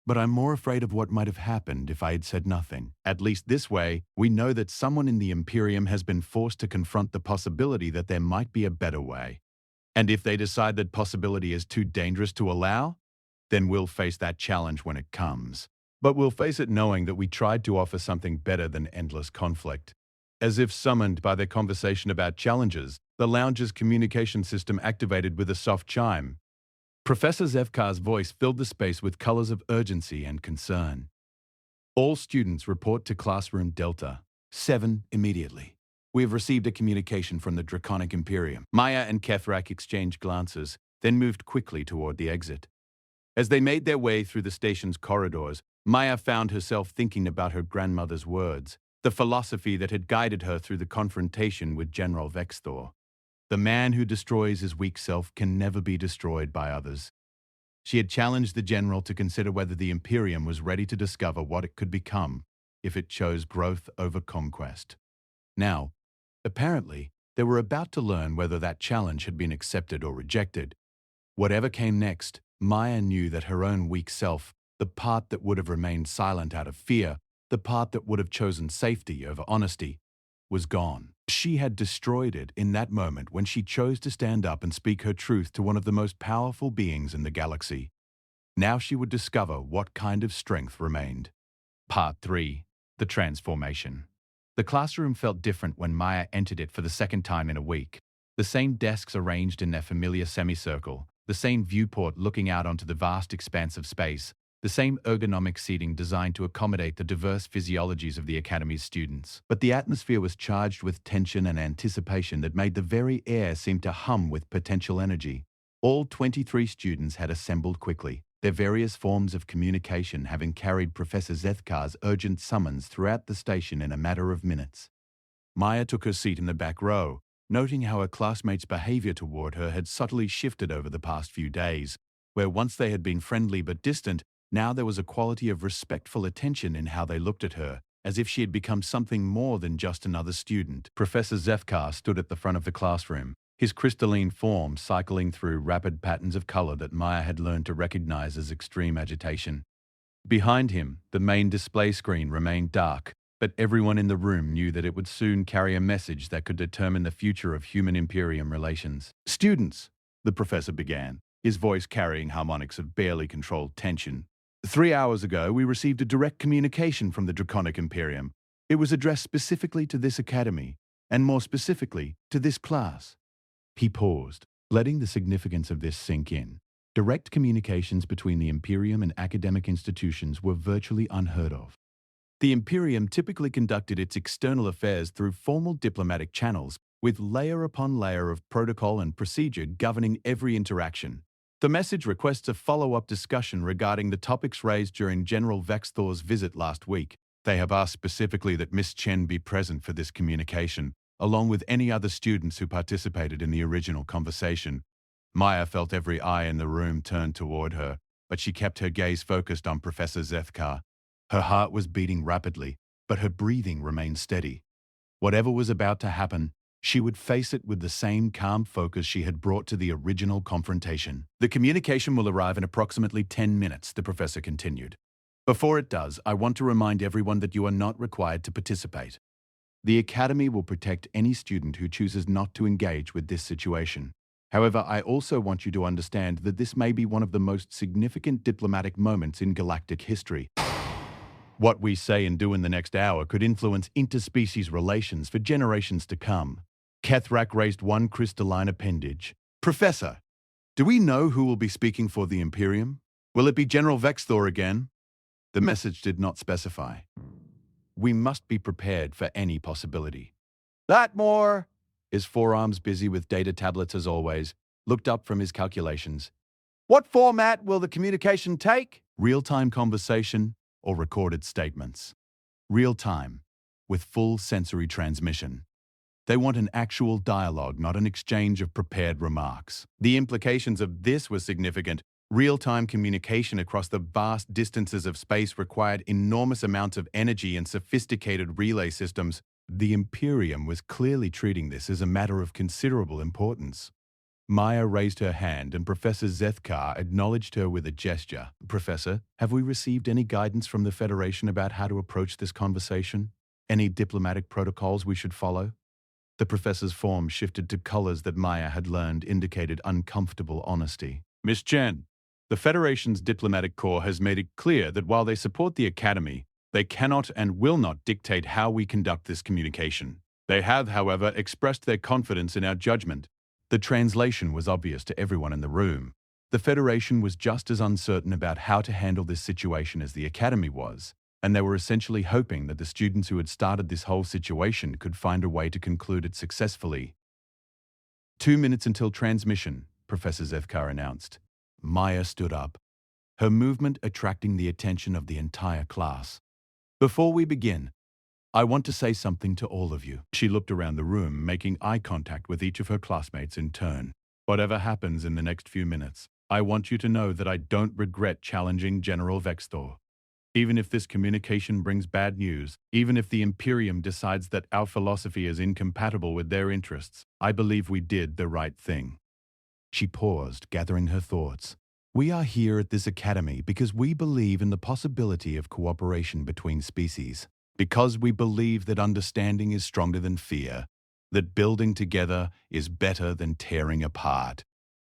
But I'm more afraid of what might have happened if I had said nothing. At least this way, we know that someone in the Imperium has been forced to confront the possibility that there might be a better way. And if they decide that possibility is too dangerous to allow, then we'll face that challenge when it comes. But we'll face it knowing that we tried to offer something better than endless conflict. As if summoned by their conversation about challenges, the lounge's communication system activated with a soft chime. Professor Zevkar's voice filled the space with colors of urgency and concern. All students report to Classroom Delta 7 immediately. We have received a communication from the Draconic Imperium. Maya and Kethrak exchanged glances, then moved quickly toward the exit. As they made their way through the station's corridors, Maya found herself thinking about her grandmother's words, the philosophy that had guided her through the confrontation with General Vexthor. The man who destroys his weak self can never be destroyed by others. She had challenged the general to consider whether the Imperium was ready to discover what it could become if it chose growth over conquest. Now, apparently, they were about to learn whether that challenge had been accepted or rejected. Whatever came next, Maya knew that her own weak self, the part that would have remained silent out of fear, the part that would have chosen safety over honesty, was gone. She had destroyed it in that moment when she chose to stand up and speak her truth to one of the most powerful beings in the galaxy. Now she would discover what kind of strength remained. Part 3. The Transformation. The classroom felt different when Maya entered it for the second time in a week. The same desks arranged in their familiar semicircle, the same viewport looking out onto the vast expanse of space, the same ergonomic seating designed to accommodate the diverse physiologies of the Academy's students. But the atmosphere was charged with tension and anticipation that made the very air seem to hum with potential energy. All 23 students had assembled quickly, their various forms of communication having carried Professor Zethkar's urgent summons throughout the station in a matter of minutes. Maya took her seat in the back row, noting how her classmates' behavior toward her had subtly shifted over the past few days, where once they had been friendly but distant, now there was a quality of respectful attention in how they looked at her, as if she had become something more than just another student. Professor Zefkar stood at the front of the classroom, his crystalline form cycling through rapid patterns of color that Maya had learned to recognize as extreme agitation. Behind him, the main display screen remained dark, but everyone in the room knew that it would soon carry a message that could determine the future of human-Imperium relations. Students, the professor began, his voice carrying harmonics of barely controlled tension. 3 hours ago, we received a direct communication from the Draconic Imperium. It was addressed specifically to this academy, and more specifically, to this class. He paused, letting the significance of this sink in. Direct communications between the Imperium and academic institutions were virtually unheard of. The Imperium typically conducted its external affairs through formal diplomatic channels, with layer upon layer of protocol and procedure governing every interaction. The message requests a follow-up discussion regarding the topics raised during General Vexthor's visit last week. They have asked specifically that Miss Chen be present for this communication, along with any other students who participated in the original conversation. Maya felt every eye in the room turned toward her, but she kept her gaze focused on Professor Zethkar. Her heart was beating rapidly, but her breathing remained steady. Whatever was about to happen, she would face it with the same calm focus she had brought to the original confrontation. The communication will arrive in approximately 10 minutes, the professor continued. Before it does, I want to remind everyone that you are not required to participate. The Academy will protect any student who chooses not to engage with this situation. However, I also want you to understand that this may be one of the most significant diplomatic moments in galactic history. What we say and do in the next hour could influence interspecies relations for generations to come. Kethrak raised one crystalline appendage. Professor, do we know who will be speaking for the Imperium? Will it be General Vexthor again? The message did not specify. We must be prepared for any possibility. That more, his forearms busy with data tablets as always, looked up from his calculations. What format will the communication take? Real-time conversation or recorded statements? Real-time, with full sensory transmission. They want an actual dialogue, not an exchange of prepared remarks. The implications of this were significant. Real-time communication across the vast distances of space required enormous amounts of energy and sophisticated relay systems. The Imperium was clearly treating this as a matter of considerable importance. Maya raised her hand and Professor Zethkar acknowledged her with a gesture. Professor, have we received any guidance from the Federation about how to approach this conversation? Any diplomatic protocols we should follow? The professor's form shifted to colors that Maya had learned indicated uncomfortable honesty. Miss Chen, the Federation's diplomatic corps has made it clear that while they support the Academy, they cannot and will not dictate how we conduct this communication. They have, however, expressed their confidence in our judgment. The translation was obvious to everyone in the room. The Federation was just as uncertain about how to handle this situation as the Academy was, and they were essentially hoping that the students who had started this whole situation could find a way to conclude it successfully. 2 minutes until transmission, Professor Zethkar announced. Maya stood up, her movement attracting the attention of the entire class. Before we begin, I want to say something to all of you. She looked around the room, making eye contact with each of her classmates in turn. Whatever happens in the next few minutes, I want you to know that I don't regret challenging General Vextor. Even if this communication brings bad news, even if the Imperium decides that our philosophy is incompatible with their interests, I believe we did the right thing. She paused, gathering her thoughts. We are here at this academy because we believe in the possibility of cooperation between species, because we believe that understanding is stronger than fear, that building together is better than tearing apart.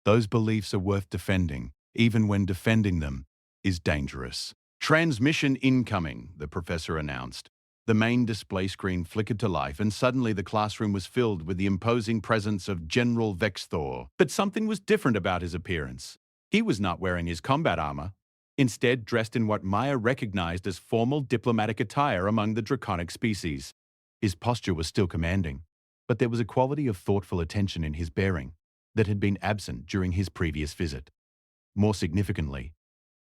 Those beliefs are worth defending, even when defending them is dangerous. Transmission incoming, the professor announced. The main display screen flickered to life and suddenly the classroom was filled with the imposing presence of General Vextor. But something was different about his appearance. He was not wearing his combat armor, instead dressed in what Maya recognized as formal diplomatic attire among the draconic species. His posture was still commanding, but there was a quality of thoughtful attention in his bearing that had been absent during his previous visit. More significantly,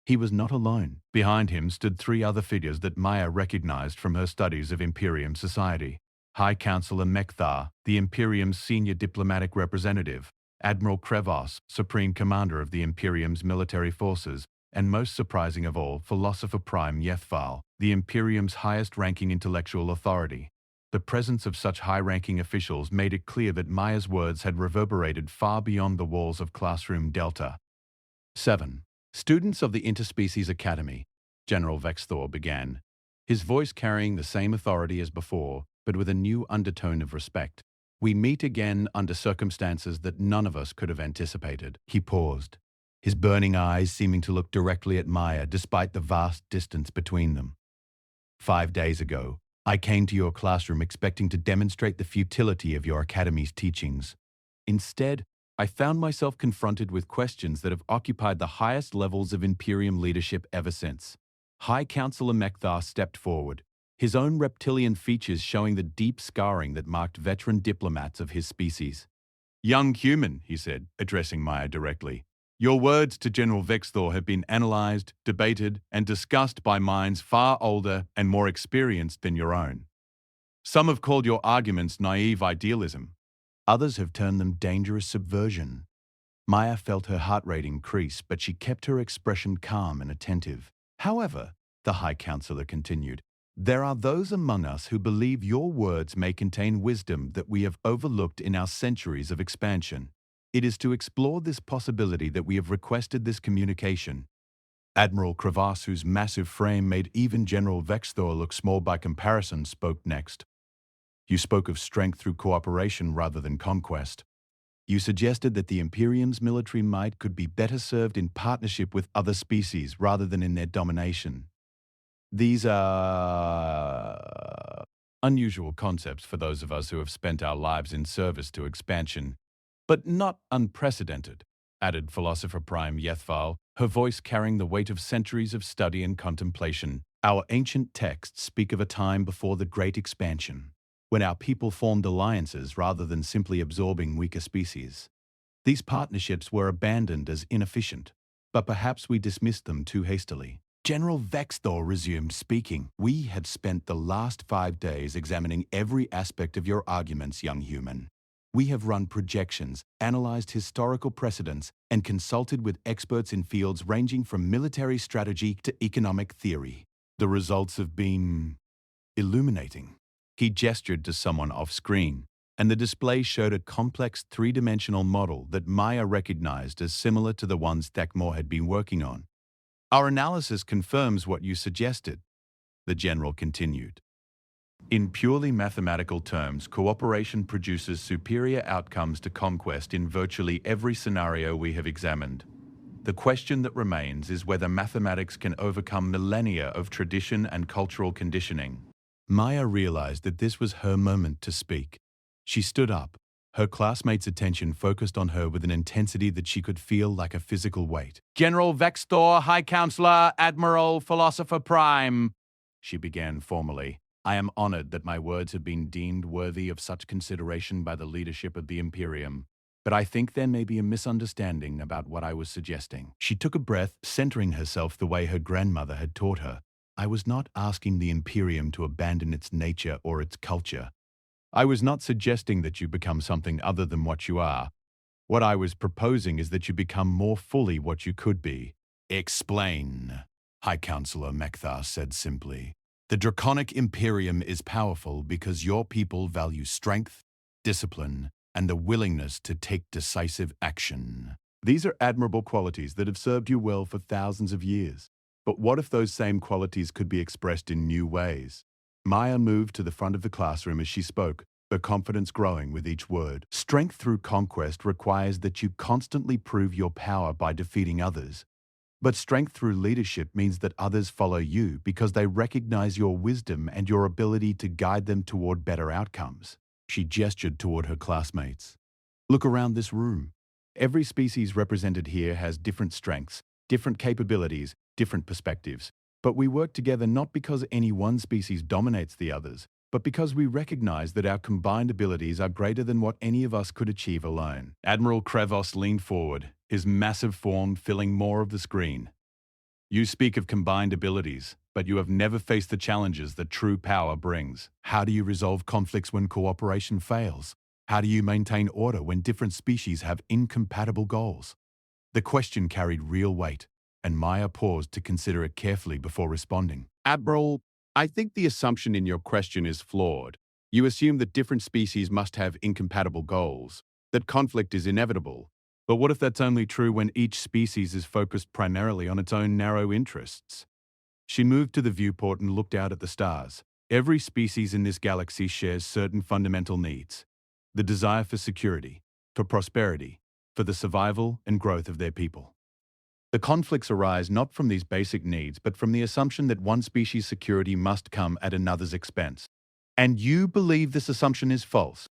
he was not alone. Behind him stood 3 other figures that Maya recognized from her studies of Imperium society. High Counselor Mekthar, the Imperium's senior diplomatic representative, Admiral Krevos, Supreme Commander of the Imperium's military forces, and most surprising of all, Philosopher Prime Yethval, the Imperium's highest-ranking intellectual authority. The presence of such high-ranking officials made it clear that Maya's words had reverberated far beyond the walls of Classroom Delta. 7. Students of the Interspecies Academy, General Vextor began, his voice carrying the same authority as before, but with a new undertone of respect. We meet again under circumstances that none of us could have anticipated. He paused, his burning eyes seeming to look directly at Maya despite the vast distance between them. 5 days ago, I came to your classroom expecting to demonstrate the futility of your academy's teachings. Instead, I found myself confronted with questions that have occupied the highest levels of Imperium leadership ever since. High Counselor Mekthar stepped forward, his own reptilian features showing the deep scarring that marked veteran diplomats of his species. Young human, he said, addressing Maya directly, your words to General Vextor have been analyzed, debated, and discussed by minds far older and more experienced than your own. Some have called your arguments naive idealism. Others have termed them dangerous subversion. Maya felt her heart rate increase, but she kept her expression calm and attentive. However, the High Counselor continued, there are those among us who believe your words may contain wisdom that we have overlooked in our centuries of expansion. It is to explore this possibility that we have requested this communication. Admiral Krevas, whose massive frame made even General Vextor look small by comparison, spoke next. You spoke of strength through cooperation rather than conquest. You suggested that the Imperium's military might could be better served in partnership with other species rather than in their domination. These are unusual concepts for those of us who have spent our lives in service to expansion, but not unprecedented, added Philosopher Prime Yethval, her voice carrying the weight of centuries of study and contemplation. Our ancient texts speak of a time before the Great Expansion, when our people formed alliances rather than simply absorbing weaker species. These partnerships were abandoned as inefficient, but perhaps we dismissed them too hastily. General Vexthor resumed speaking. We have spent the last 5 days examining every aspect of your arguments, young human. We have run projections, analyzed historical precedents, and consulted with experts in fields ranging from military strategy to economic theory. The results have been illuminating. He gestured to someone off-screen, and the display showed a complex three-dimensional model that Maya recognized as similar to the ones Thakmor had been working on. Our analysis confirms what you suggested, the general continued. In purely mathematical terms, cooperation produces superior outcomes to conquest in virtually every scenario we have examined. The question that remains is whether mathematics can overcome millennia of tradition and cultural conditioning. Maya realized that this was her moment to speak. She stood up, her classmates' attention focused on her with an intensity that she could feel like a physical weight. General Vexthor, High Counselor, Admiral, Philosopher Prime, she began formally. I am honored that my words have been deemed worthy of such consideration by the leadership of the Imperium, but I think there may be a misunderstanding about what I was suggesting. She took a breath, centering herself the way her grandmother had taught her. I was not asking the Imperium to abandon its nature or its culture. I was not suggesting that you become something other than what you are. What I was proposing is that you become more fully what you could be. Explain, High Counselor Mekthar said simply. The Draconic Imperium is powerful because your people value strength, discipline, and the willingness to take decisive action. These are admirable qualities that have served you well for thousands of years. But what if those same qualities could be expressed in new ways? Maya moved to the front of the classroom as she spoke, her confidence growing with each word. Strength through conquest requires that you constantly prove your power by defeating others. But strength through leadership means that others follow you because they recognize your wisdom and your ability to guide them toward better outcomes. She gestured toward her classmates. Look around this room. Every species represented here has different strengths, different capabilities, different perspectives. But we work together not because any one species dominates the others, but because we recognize that our combined abilities are greater than what any of us could achieve alone. Admiral Krevos leaned forward, his massive form filling more of the screen. You speak of combined abilities, but you have never faced the challenges that true power brings. How do you resolve conflicts when cooperation fails? How do you maintain order when different species have incompatible goals? The question carried real weight, and Maya paused to consider it carefully before responding. Admiral, I think the assumption in your question is flawed. You assume that different species must have incompatible goals, that conflict is inevitable. But what if that's only true when each species is focused primarily on its own narrow interests? She moved to the viewport and looked out at the stars. Every species in this galaxy shares certain fundamental needs. The desire for security, for prosperity, for the survival and growth of their people. The conflicts arise not from these basic needs, but from the assumption that one species' security must come at another's expense. And you believe this assumption is false?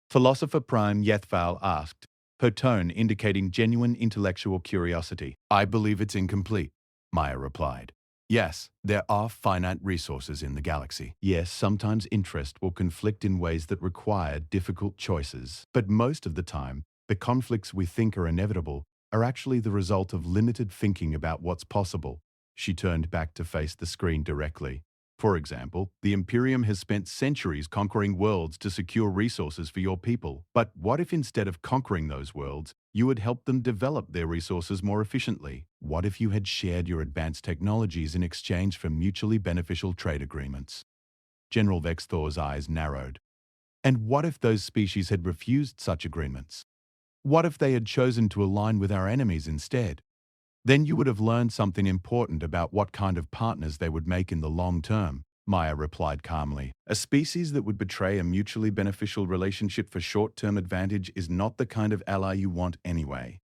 Philosopher Prime Yethval asked, her tone indicating genuine intellectual curiosity. I believe it's incomplete, Maya replied. Yes, there are finite resources in the galaxy. Yes, sometimes interest will conflict in ways that require difficult choices. But most of the time, the conflicts we think are inevitable are actually the result of limited thinking about what's possible. She turned back to face the screen directly. For example, the Imperium has spent centuries conquering worlds to secure resources for your people. But what if instead of conquering those worlds, you had helped them develop their resources more efficiently? What if you had shared your advanced technologies in exchange for mutually beneficial trade agreements? General Vexthor's eyes narrowed. And what if those species had refused such agreements? What if they had chosen to align with our enemies instead? Then you would have learned something important about what kind of partners they would make in the long term, Maya replied calmly. A species that would betray a mutually beneficial relationship for short-term advantage is not the kind of ally you want anyway.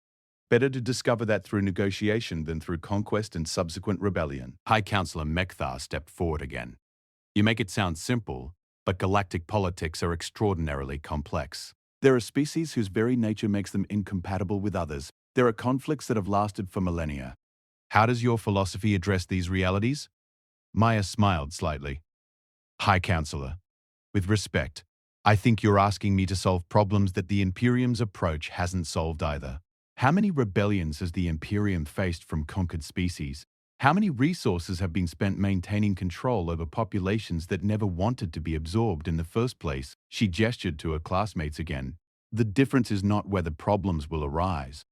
Better to discover that through negotiation than through conquest and subsequent rebellion. High Counselor Mekthar stepped forward again. You make it sound simple, but galactic politics are extraordinarily complex. There are species whose very nature makes them incompatible with others. There are conflicts that have lasted for millennia. How does your philosophy address these realities? Maya smiled slightly. High Counselor, with respect, I think you're asking me to solve problems that the Imperium's approach hasn't solved either. How many rebellions has the Imperium faced from conquered species? How many resources have been spent maintaining control over populations that never wanted to be absorbed in the first place? She gestured to her classmates again. The difference is not whether problems will arise.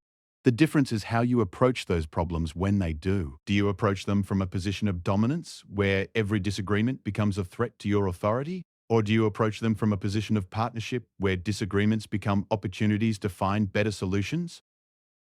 The difference is how you approach those problems when they do. Do you approach them from a position of dominance, where every disagreement becomes a threat to your authority? Or do you approach them from a position of partnership, where disagreements become opportunities to find better solutions?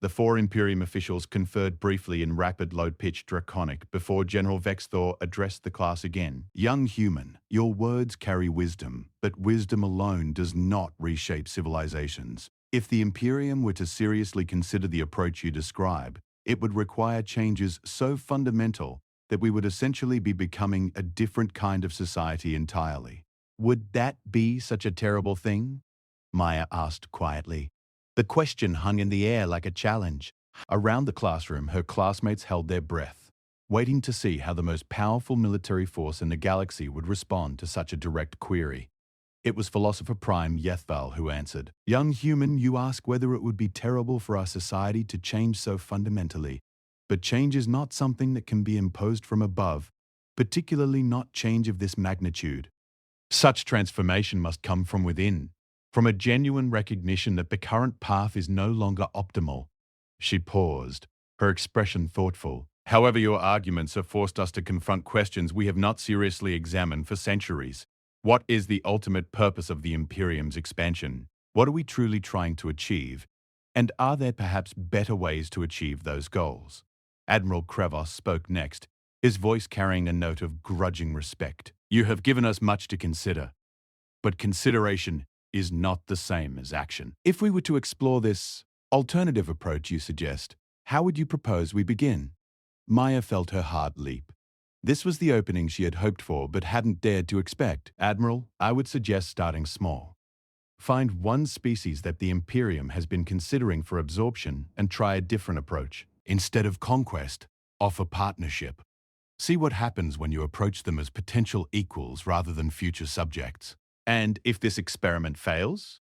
The four Imperium officials conferred briefly in rapid, low-pitched Draconic before General Vexthor addressed the class again. Young human, your words carry wisdom, but wisdom alone does not reshape civilizations. If the Imperium were to seriously consider the approach you describe, it would require changes so fundamental that we would essentially be becoming a different kind of society entirely. Would that be such a terrible thing? Maya asked quietly. The question hung in the air like a challenge. Around the classroom, her classmates held their breath, waiting to see how the most powerful military force in the galaxy would respond to such a direct query. It was Philosopher Prime Yethval who answered. Young human, you ask whether it would be terrible for our society to change so fundamentally. But change is not something that can be imposed from above, particularly not change of this magnitude. Such transformation must come from within, from a genuine recognition that the current path is no longer optimal. She paused, her expression thoughtful. However, your arguments have forced us to confront questions we have not seriously examined for centuries. What is the ultimate purpose of the Imperium's expansion? What are we truly trying to achieve? And are there perhaps better ways to achieve those goals? Admiral Krevos spoke next, his voice carrying a note of grudging respect. You have given us much to consider, but consideration is not the same as action. If we were to explore this alternative approach you suggest, how would you propose we begin? Maya felt her heart leap. This was the opening she had hoped for but hadn't dared to expect. Admiral, I would suggest starting small. Find one species that the Imperium has been considering for absorption and try a different approach. Instead of conquest, offer partnership. See what happens when you approach them as potential equals rather than future subjects. And if this experiment fails?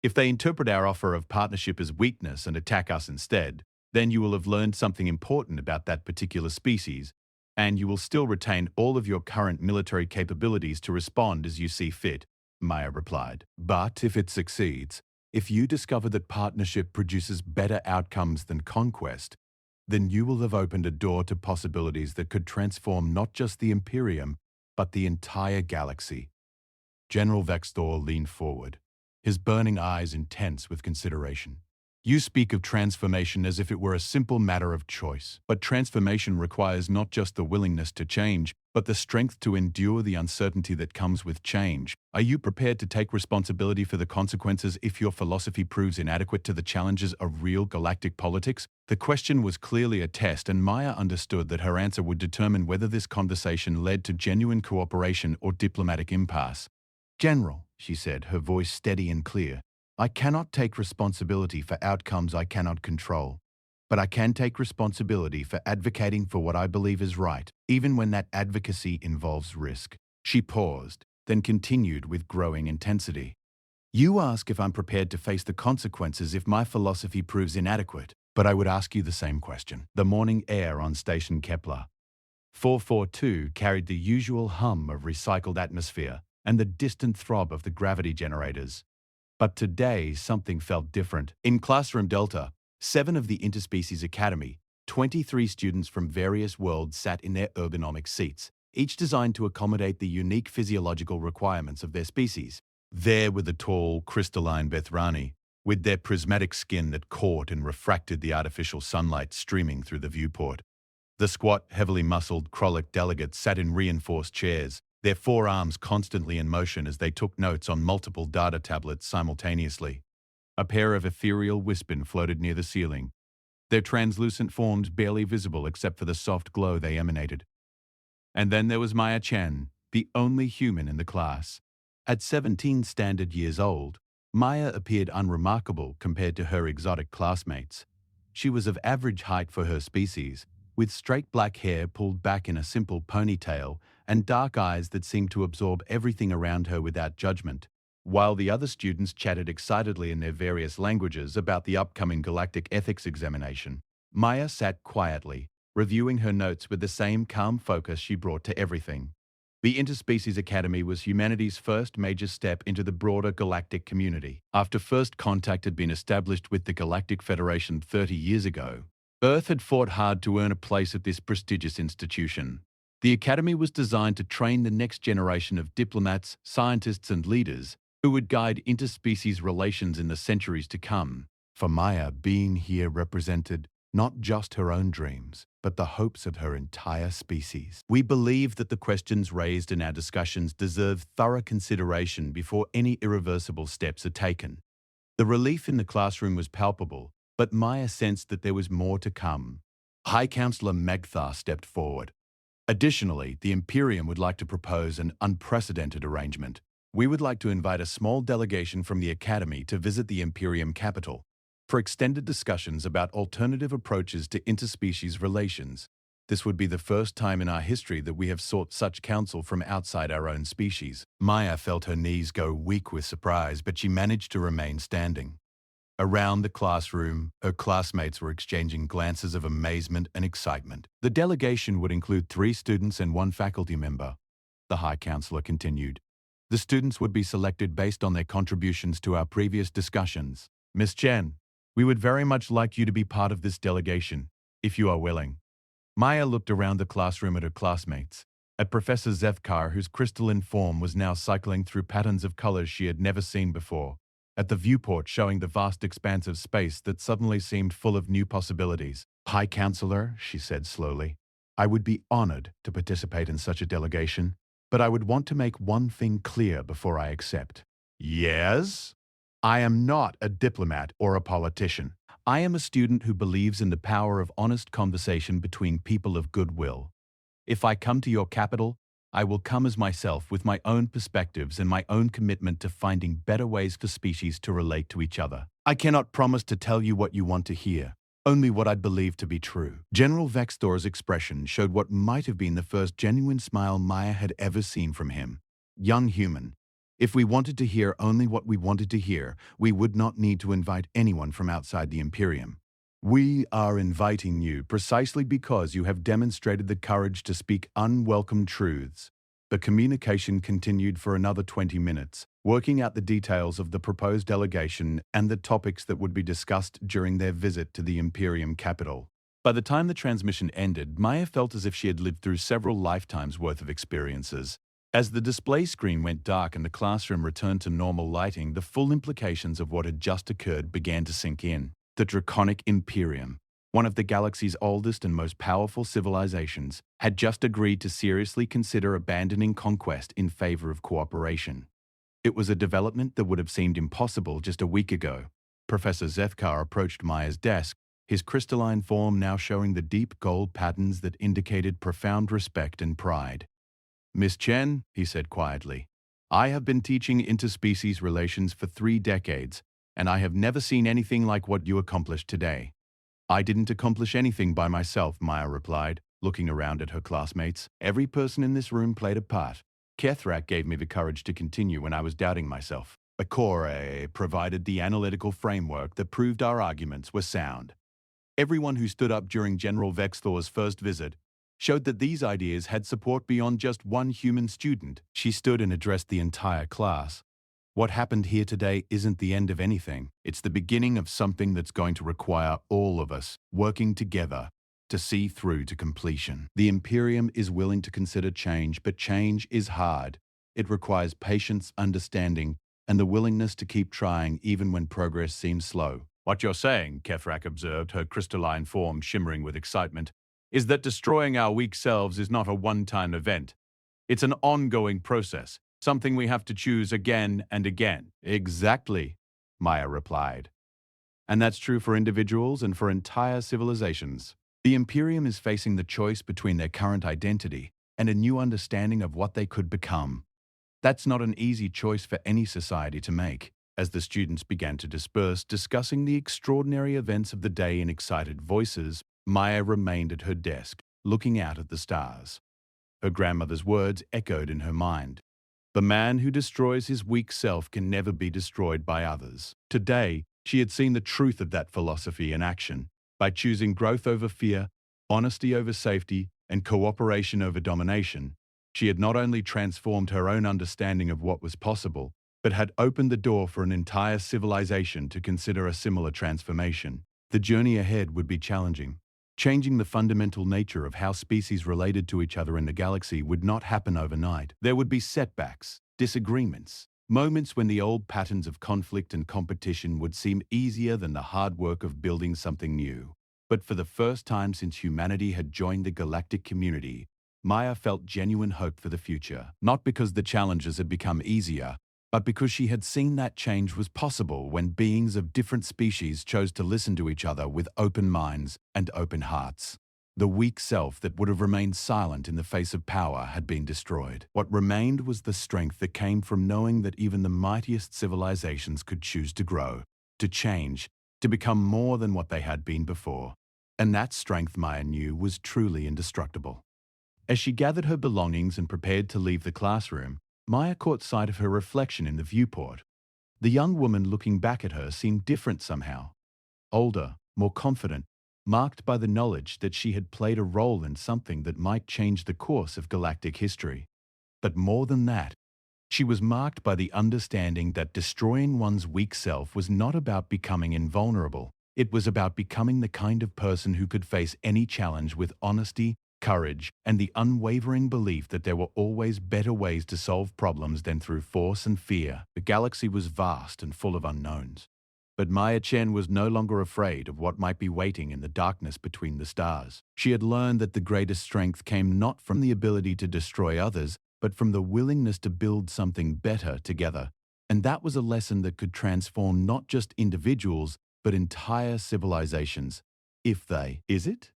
If they interpret our offer of partnership as weakness and attack us instead, then you will have learned something important about that particular species, and you will still retain all of your current military capabilities to respond as you see fit, Maya replied. But if it succeeds, if you discover that partnership produces better outcomes than conquest, then you will have opened a door to possibilities that could transform not just the Imperium, but the entire galaxy. General Vexthor leaned forward, his burning eyes intense with consideration. You speak of transformation as if it were a simple matter of choice. But transformation requires not just the willingness to change, but the strength to endure the uncertainty that comes with change. Are you prepared to take responsibility for the consequences if your philosophy proves inadequate to the challenges of real galactic politics? The question was clearly a test, and Maya understood that her answer would determine whether this conversation led to genuine cooperation or diplomatic impasse. General, she said, her voice steady and clear, I cannot take responsibility for outcomes I cannot control, but I can take responsibility for advocating for what I believe is right, even when that advocacy involves risk. She paused, then continued with growing intensity. You ask if I'm prepared to face the consequences if my philosophy proves inadequate, but I would ask you the same question. The morning air on Station Kepler 442 carried the usual hum of recycled atmosphere and the distant throb of the gravity generators. But today, something felt different. In Classroom Delta, 7 of the Interspecies Academy, 23 students from various worlds sat in their ergonomic seats, each designed to accommodate the unique physiological requirements of their species. There were the tall, crystalline Bethrani, with their prismatic skin that caught and refracted the artificial sunlight streaming through the viewport. The squat, heavily muscled Krolak delegates sat in reinforced chairs, their forearms constantly in motion as they took notes on multiple data tablets simultaneously. A pair of ethereal wispin floated near the ceiling, their translucent forms barely visible except for the soft glow they emanated. And then there was Maya Chen, the only human in the class. At 17 standard years old, Maya appeared unremarkable compared to her exotic classmates. She was of average height for her species, with straight black hair pulled back in a simple ponytail and dark eyes that seemed to absorb everything around her without judgment. While the other students chatted excitedly in their various languages about the upcoming galactic ethics examination, Maya sat quietly, reviewing her notes with the same calm focus she brought to everything. The Interspecies Academy was humanity's first major step into the broader galactic community. After first contact had been established with the Galactic Federation 30 years ago, Earth had fought hard to earn a place at this prestigious institution. The Academy was designed to train the next generation of diplomats, scientists, and leaders who would guide interspecies relations in the centuries to come. For Maya, being here represented not just her own dreams, but the hopes of her entire species. We believe that the questions raised in our discussions deserve thorough consideration before any irreversible steps are taken. The relief in the classroom was palpable, but Maya sensed that there was more to come. High Counselor Magthar stepped forward. Additionally, the Imperium would like to propose an unprecedented arrangement. We would like to invite a small delegation from the Academy to visit the Imperium capital for extended discussions about alternative approaches to interspecies relations. This would be the first time in our history that we have sought such counsel from outside our own species. Maya felt her knees go weak with surprise, but she managed to remain standing. Around the classroom, her classmates were exchanging glances of amazement and excitement. The delegation would include 3 students and 1 faculty member, the High Counselor continued. The students would be selected based on their contributions to our previous discussions. Miss Chen, we would very much like you to be part of this delegation, if you are willing. Maya looked around the classroom at her classmates, at Professor Zevkar, whose crystalline form was now cycling through patterns of colors she had never seen before, at the viewport showing the vast expanse of space that suddenly seemed full of new possibilities. High Counselor, she said slowly, I would be honored to participate in such a delegation, but I would want to make one thing clear before I accept. Yes? I am not a diplomat or a politician. I am a student who believes in the power of honest conversation between people of goodwill. If I come to your capital, I will come as myself with my own perspectives and my own commitment to finding better ways for species to relate to each other. I cannot promise to tell you what you want to hear, only what I believe to be true. General Vextor's expression showed what might have been the first genuine smile Maya had ever seen from him. Young human, if we wanted to hear only what we wanted to hear, we would not need to invite anyone from outside the Imperium. We are inviting you precisely because you have demonstrated the courage to speak unwelcome truths. The communication continued for another 20 minutes, working out the details of the proposed delegation and the topics that would be discussed during their visit to the Imperium capital. By the time the transmission ended, Maya felt as if she had lived through several lifetimes' worth of experiences. As the display screen went dark and the classroom returned to normal lighting, the full implications of what had just occurred began to sink in. The Draconic Imperium, one of the galaxy's oldest and most powerful civilizations, had just agreed to seriously consider abandoning conquest in favor of cooperation. It was a development that would have seemed impossible just a week ago. Professor Zevkar approached Maya's desk, his crystalline form now showing the deep gold patterns that indicated profound respect and pride. Miss Chen, he said quietly, I have been teaching interspecies relations for 3 decades, and I have never seen anything like what you accomplished today. I didn't accomplish anything by myself, Maya replied, looking around at her classmates. Every person in this room played a part. Kethrak gave me the courage to continue when I was doubting myself. Akore provided the analytical framework that proved our arguments were sound. Everyone who stood up during General Vexthor's first visit showed that these ideas had support beyond just one human student. She stood and addressed the entire class. What happened here today isn't the end of anything. It's the beginning of something that's going to require all of us working together to see through to completion. The Imperium is willing to consider change, but change is hard. It requires patience, understanding, and the willingness to keep trying even when progress seems slow. What you're saying, Kethrak observed, her crystalline form shimmering with excitement, is that destroying our weak selves is not a one-time event. It's an ongoing process, something we have to choose again and again. Exactly, Maya replied. And that's true for individuals and for entire civilizations. The Imperium is facing the choice between their current identity and a new understanding of what they could become. That's not an easy choice for any society to make. As the students began to disperse, discussing the extraordinary events of the day in excited voices, Maya remained at her desk, looking out at the stars. Her grandmother's words echoed in her mind. The man who destroys his weak self can never be destroyed by others. Today, she had seen the truth of that philosophy in action. By choosing growth over fear, honesty over safety, and cooperation over domination, she had not only transformed her own understanding of what was possible, but had opened the door for an entire civilization to consider a similar transformation. The journey ahead would be challenging. Changing the fundamental nature of how species related to each other in the galaxy would not happen overnight. There would be setbacks, disagreements, moments when the old patterns of conflict and competition would seem easier than the hard work of building something new. But for the first time since humanity had joined the galactic community, Maya felt genuine hope for the future, not because the challenges had become easier, but because she had seen that change was possible when beings of different species chose to listen to each other with open minds and open hearts. The weak self that would have remained silent in the face of power had been destroyed. What remained was the strength that came from knowing that even the mightiest civilizations could choose to grow, to change, to become more than what they had been before. And that strength, Maya knew, was truly indestructible. As she gathered her belongings and prepared to leave the classroom, Maya caught sight of her reflection in the viewport. The young woman looking back at her seemed different somehow. Older, more confident, marked by the knowledge that she had played a role in something that might change the course of galactic history. But more than that, she was marked by the understanding that destroying one's weak self was not about becoming invulnerable. It was about becoming the kind of person who could face any challenge with honesty, courage, and the unwavering belief that there were always better ways to solve problems than through force and fear. The galaxy was vast and full of unknowns. But Maya Chen was no longer afraid of what might be waiting in the darkness between the stars. She had learned that the greatest strength came not from the ability to destroy others, but from the willingness to build something better together. And that was a lesson that could transform not just individuals, but entire civilizations. Is it?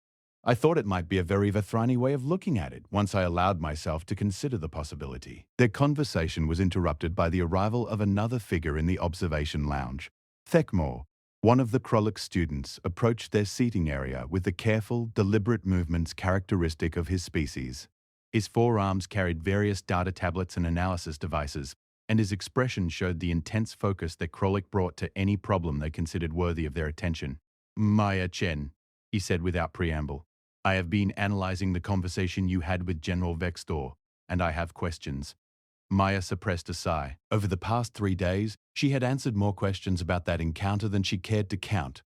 I thought it might be a very Vethrani way of looking at it once I allowed myself to consider the possibility. Their conversation was interrupted by the arrival of another figure in the observation lounge. Thekmor, one of the Krolok students, approached their seating area with the careful, deliberate movements characteristic of his species. His forearms carried various data tablets and analysis devices, and his expression showed the intense focus that Krolok brought to any problem they considered worthy of their attention. Maya Chen, he said without preamble. I have been analyzing the conversation you had with General Vextor, and I have questions. Maya suppressed a sigh. Over the past 3 days, she had answered more questions about that encounter than she cared to count.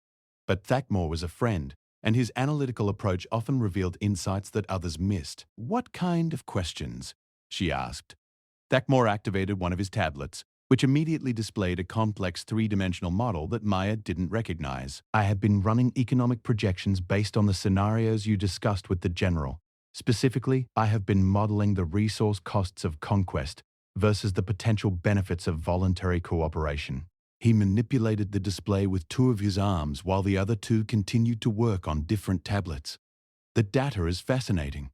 But Thakmor was a friend, and his analytical approach often revealed insights that others missed. What kind of questions? She asked. Thakmor activated one of his tablets, which immediately displayed a complex three-dimensional model that Maya didn't recognize. I have been running economic projections based on the scenarios you discussed with the general. Specifically, I have been modeling the resource costs of conquest versus the potential benefits of voluntary cooperation. He manipulated the display with 2 of his arms while the other 2 continued to work on different tablets. The data is fascinating.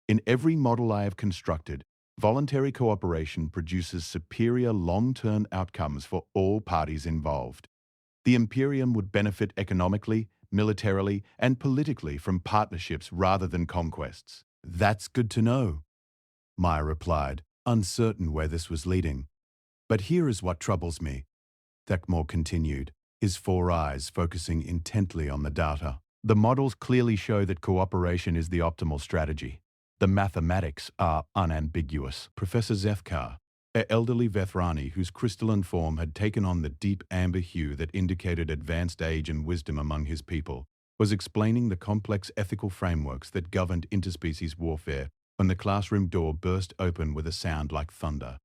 In every model I have constructed, voluntary cooperation produces superior long-term outcomes for all parties involved. The Imperium would benefit economically, militarily, and politically from partnerships rather than conquests. That's good to know, Maya replied, uncertain where this was leading. But here is what troubles me, Thekmor continued, his 4 eyes focusing intently on the data. The models clearly show that cooperation is the optimal strategy. The mathematics are unambiguous. Professor Zefkar, an elderly Vethrani whose crystalline form had taken on the deep amber hue that indicated advanced age and wisdom among his people, was explaining the complex ethical frameworks that governed interspecies warfare when the classroom door burst open with a sound like thunder.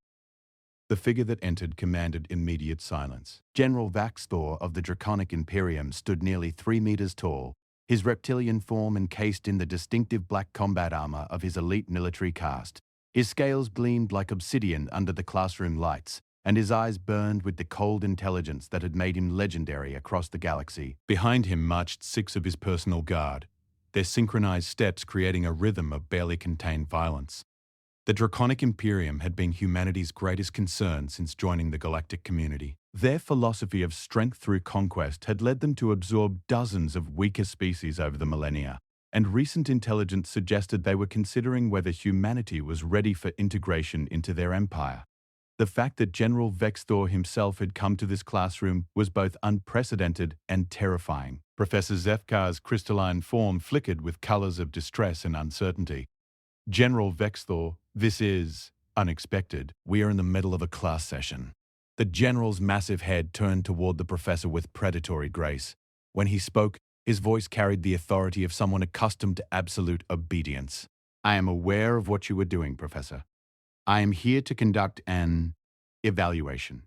The figure that entered commanded immediate silence. General Vaxthor of the Draconic Imperium stood nearly 3 meters tall, his reptilian form encased in the distinctive black combat armor of his elite military caste. His scales gleamed like obsidian under the classroom lights, and his eyes burned with the cold intelligence that had made him legendary across the galaxy. Behind him marched 6 of his personal guard, their synchronized steps creating a rhythm of barely contained violence. The Draconic Imperium had been humanity's greatest concern since joining the galactic community. Their philosophy of strength through conquest had led them to absorb dozens of weaker species over the millennia, and recent intelligence suggested they were considering whether humanity was ready for integration into their empire. The fact that General Vexthor himself had come to this classroom was both unprecedented and terrifying. Professor Zefkar's crystalline form flickered with colors of distress and uncertainty. General Vexthor, this is unexpected. We are in the middle of a class session. The general's massive head turned toward the professor with predatory grace. When he spoke, his voice carried the authority of someone accustomed to absolute obedience. I am aware of what you are doing, Professor. I am here to conduct an evaluation.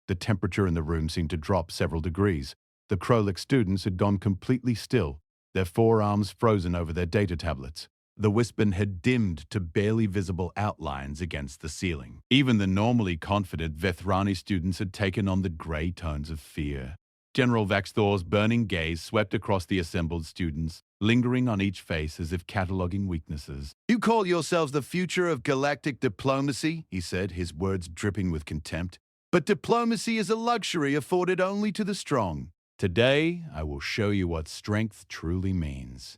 The temperature in the room seemed to drop several degrees. The Krolek students had gone completely still, their forearms frozen over their data tablets. The Wispin had dimmed to barely visible outlines against the ceiling. Even the normally confident Vethrani students had taken on the grey tones of fear. General Vaxthor's burning gaze swept across the assembled students, lingering on each face as if cataloguing weaknesses. You call yourselves the future of galactic diplomacy, he said, his words dripping with contempt. But diplomacy is a luxury afforded only to the strong. Today, I will show you what strength truly means.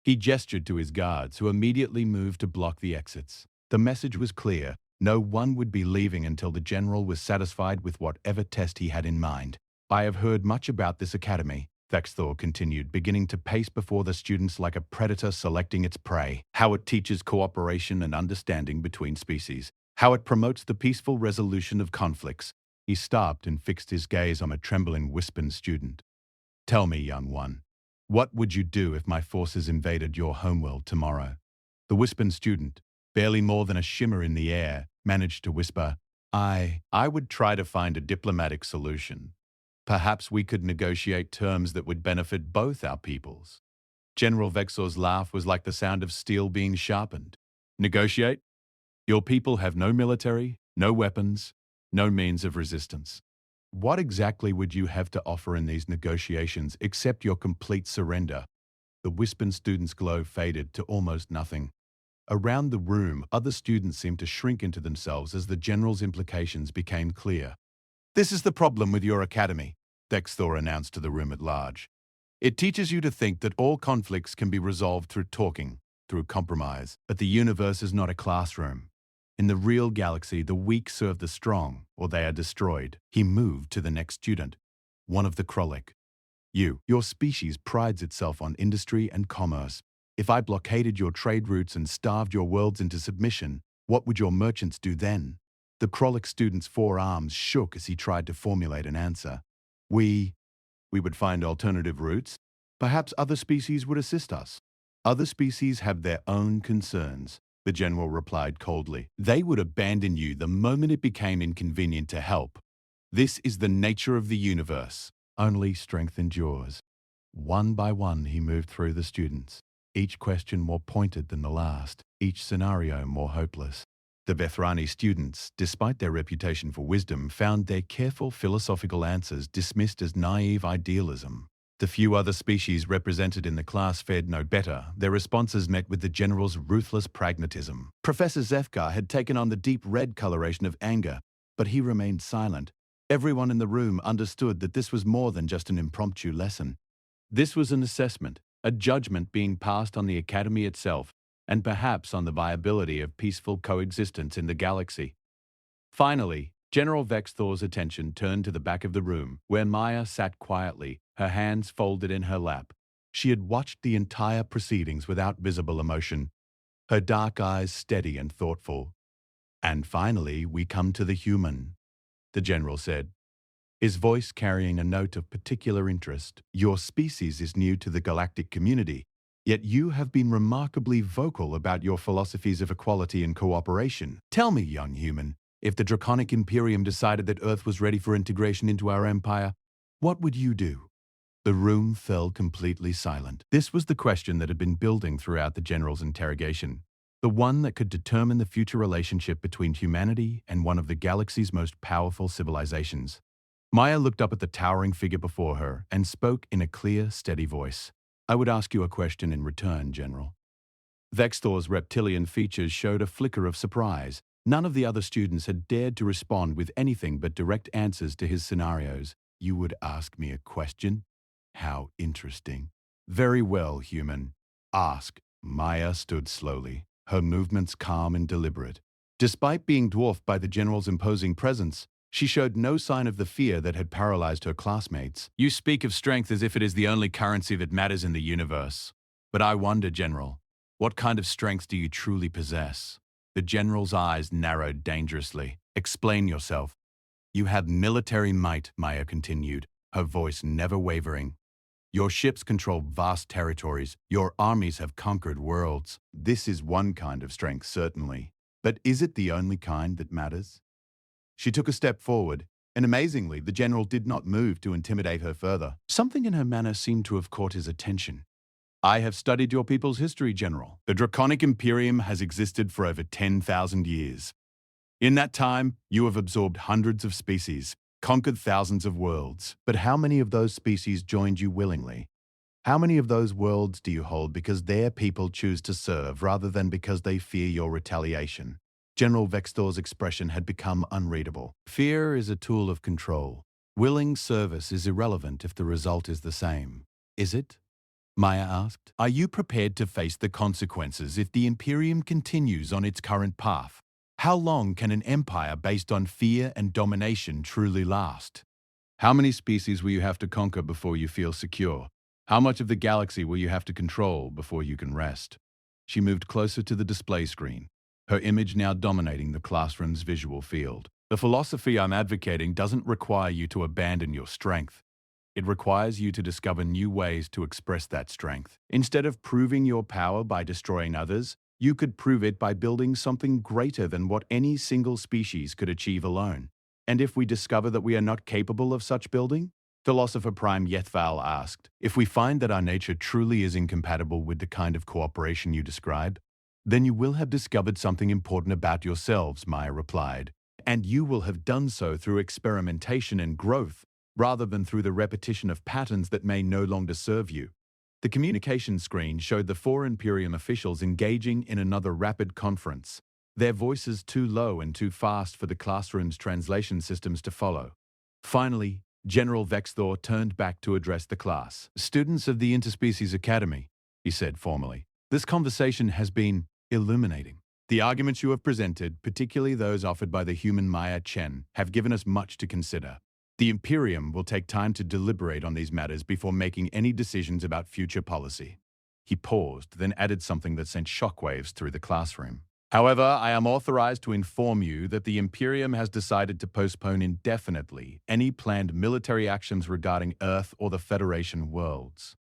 He gestured to his guards, who immediately moved to block the exits. The message was clear. No one would be leaving until the general was satisfied with whatever test he had in mind. I have heard much about this academy, Vexthor continued, beginning to pace before the students like a predator selecting its prey. How it teaches cooperation and understanding between species. How it promotes the peaceful resolution of conflicts. He stopped and fixed his gaze on a trembling Wispin student. Tell me, young one, what would you do if my forces invaded your homeworld tomorrow? The Wispin student, barely more than a shimmer in the air, managed to whisper, I would try to find a diplomatic solution. Perhaps we could negotiate terms that would benefit both our peoples. General Vexor's laugh was like the sound of steel being sharpened. Negotiate? Your people have no military, no weapons, no means of resistance. What exactly would you have to offer in these negotiations except your complete surrender? The Wispin student's glow faded to almost nothing. Around the room, other students seemed to shrink into themselves as the general's implications became clear. This is the problem with your academy, Vexthor announced to the room at large. It teaches you to think that all conflicts can be resolved through talking, through compromise, but the universe is not a classroom. In the real galaxy, the weak serve the strong, or they are destroyed. He moved to the next student, one of the Krolek. Your species prides itself on industry and commerce. If I blockaded your trade routes and starved your worlds into submission, what would your merchants do then? The Krolek student's forearms shook as he tried to formulate an answer. We would find alternative routes. Perhaps other species would assist us. Other species have their own concerns, the general replied coldly. They would abandon you the moment it became inconvenient to help. This is the nature of the universe. Only strength endures. One by one he moved through the students, each question more pointed than the last, each scenario more hopeless. The Vethrani students, despite their reputation for wisdom, found their careful philosophical answers dismissed as naive idealism. The few other species represented in the class fared no better. Their responses met with the general's ruthless pragmatism. Professor Zefkar had taken on the deep red coloration of anger, but he remained silent. Everyone in the room understood that this was more than just an impromptu lesson. This was an assessment, a judgment being passed on the academy itself, and perhaps on the viability of peaceful coexistence in the galaxy. Finally, General Vexthor's attention turned to the back of the room, where Maya sat quietly, her hands folded in her lap. She had watched the entire proceedings without visible emotion, her dark eyes steady and thoughtful. And finally, we come to the human, the general said, his voice carrying a note of particular interest. Your species is new to the galactic community, yet you have been remarkably vocal about your philosophies of equality and cooperation. Tell me, young human, if the Draconic Imperium decided that Earth was ready for integration into our empire, what would you do? The room fell completely silent. This was the question that had been building throughout the general's interrogation, the one that could determine the future relationship between humanity and one of the galaxy's most powerful civilizations. Maya looked up at the towering figure before her and spoke in a clear, steady voice. I would ask you a question in return, General. Vexthor's reptilian features showed a flicker of surprise. None of the other students had dared to respond with anything but direct answers to his scenarios. You would ask me a question? How interesting. Very well, human. Ask. Maya stood slowly, her movements calm and deliberate. Despite being dwarfed by the general's imposing presence, she showed no sign of the fear that had paralyzed her classmates. You speak of strength as if it is the only currency that matters in the universe. But I wonder, General, what kind of strength do you truly possess? The general's eyes narrowed dangerously. Explain yourself. You have military might, Maya continued, her voice never wavering. Your ships control vast territories. Your armies have conquered worlds. This is one kind of strength, certainly. But is it the only kind that matters? She took a step forward, and amazingly, the general did not move to intimidate her further. Something in her manner seemed to have caught his attention. I have studied your people's history, General. The Draconic Imperium has existed for over 10,000 years. In that time, you have absorbed hundreds of species, conquered thousands of worlds. But how many of those species joined you willingly? How many of those worlds do you hold because their people choose to serve rather than because they fear your retaliation? General Vextor's expression had become unreadable. Fear is a tool of control. Willing service is irrelevant if the result is the same. Is it? Maya asked. Are you prepared to face the consequences if the Imperium continues on its current path? How long can an empire based on fear and domination truly last? How many species will you have to conquer before you feel secure? How much of the galaxy will you have to control before you can rest? She moved closer to the display screen, her image now dominating the classroom's visual field. The philosophy I'm advocating doesn't require you to abandon your strength. It requires you to discover new ways to express that strength. Instead of proving your power by destroying others, you could prove it by building something greater than what any single species could achieve alone. And if we discover that we are not capable of such building? Philosopher Prime Yethval asked. If we find that our nature truly is incompatible with the kind of cooperation you describe, then you will have discovered something important about yourselves, Maya replied. And you will have done so through experimentation and growth, rather than through the repetition of patterns that may no longer serve you. The communication screen showed the 4 Imperium officials engaging in another rapid conference, their voices too low and too fast for the classroom's translation systems to follow. Finally, General Vextor turned back to address the class. Students of the Interspecies Academy, he said formally, this conversation has been illuminating. The arguments you have presented, particularly those offered by the human Maya Chen, have given us much to consider. The Imperium will take time to deliberate on these matters before making any decisions about future policy. He paused, then added something that sent shockwaves through the classroom. However, I am authorized to inform you that the Imperium has decided to postpone indefinitely any planned military actions regarding Earth or the Federation worlds.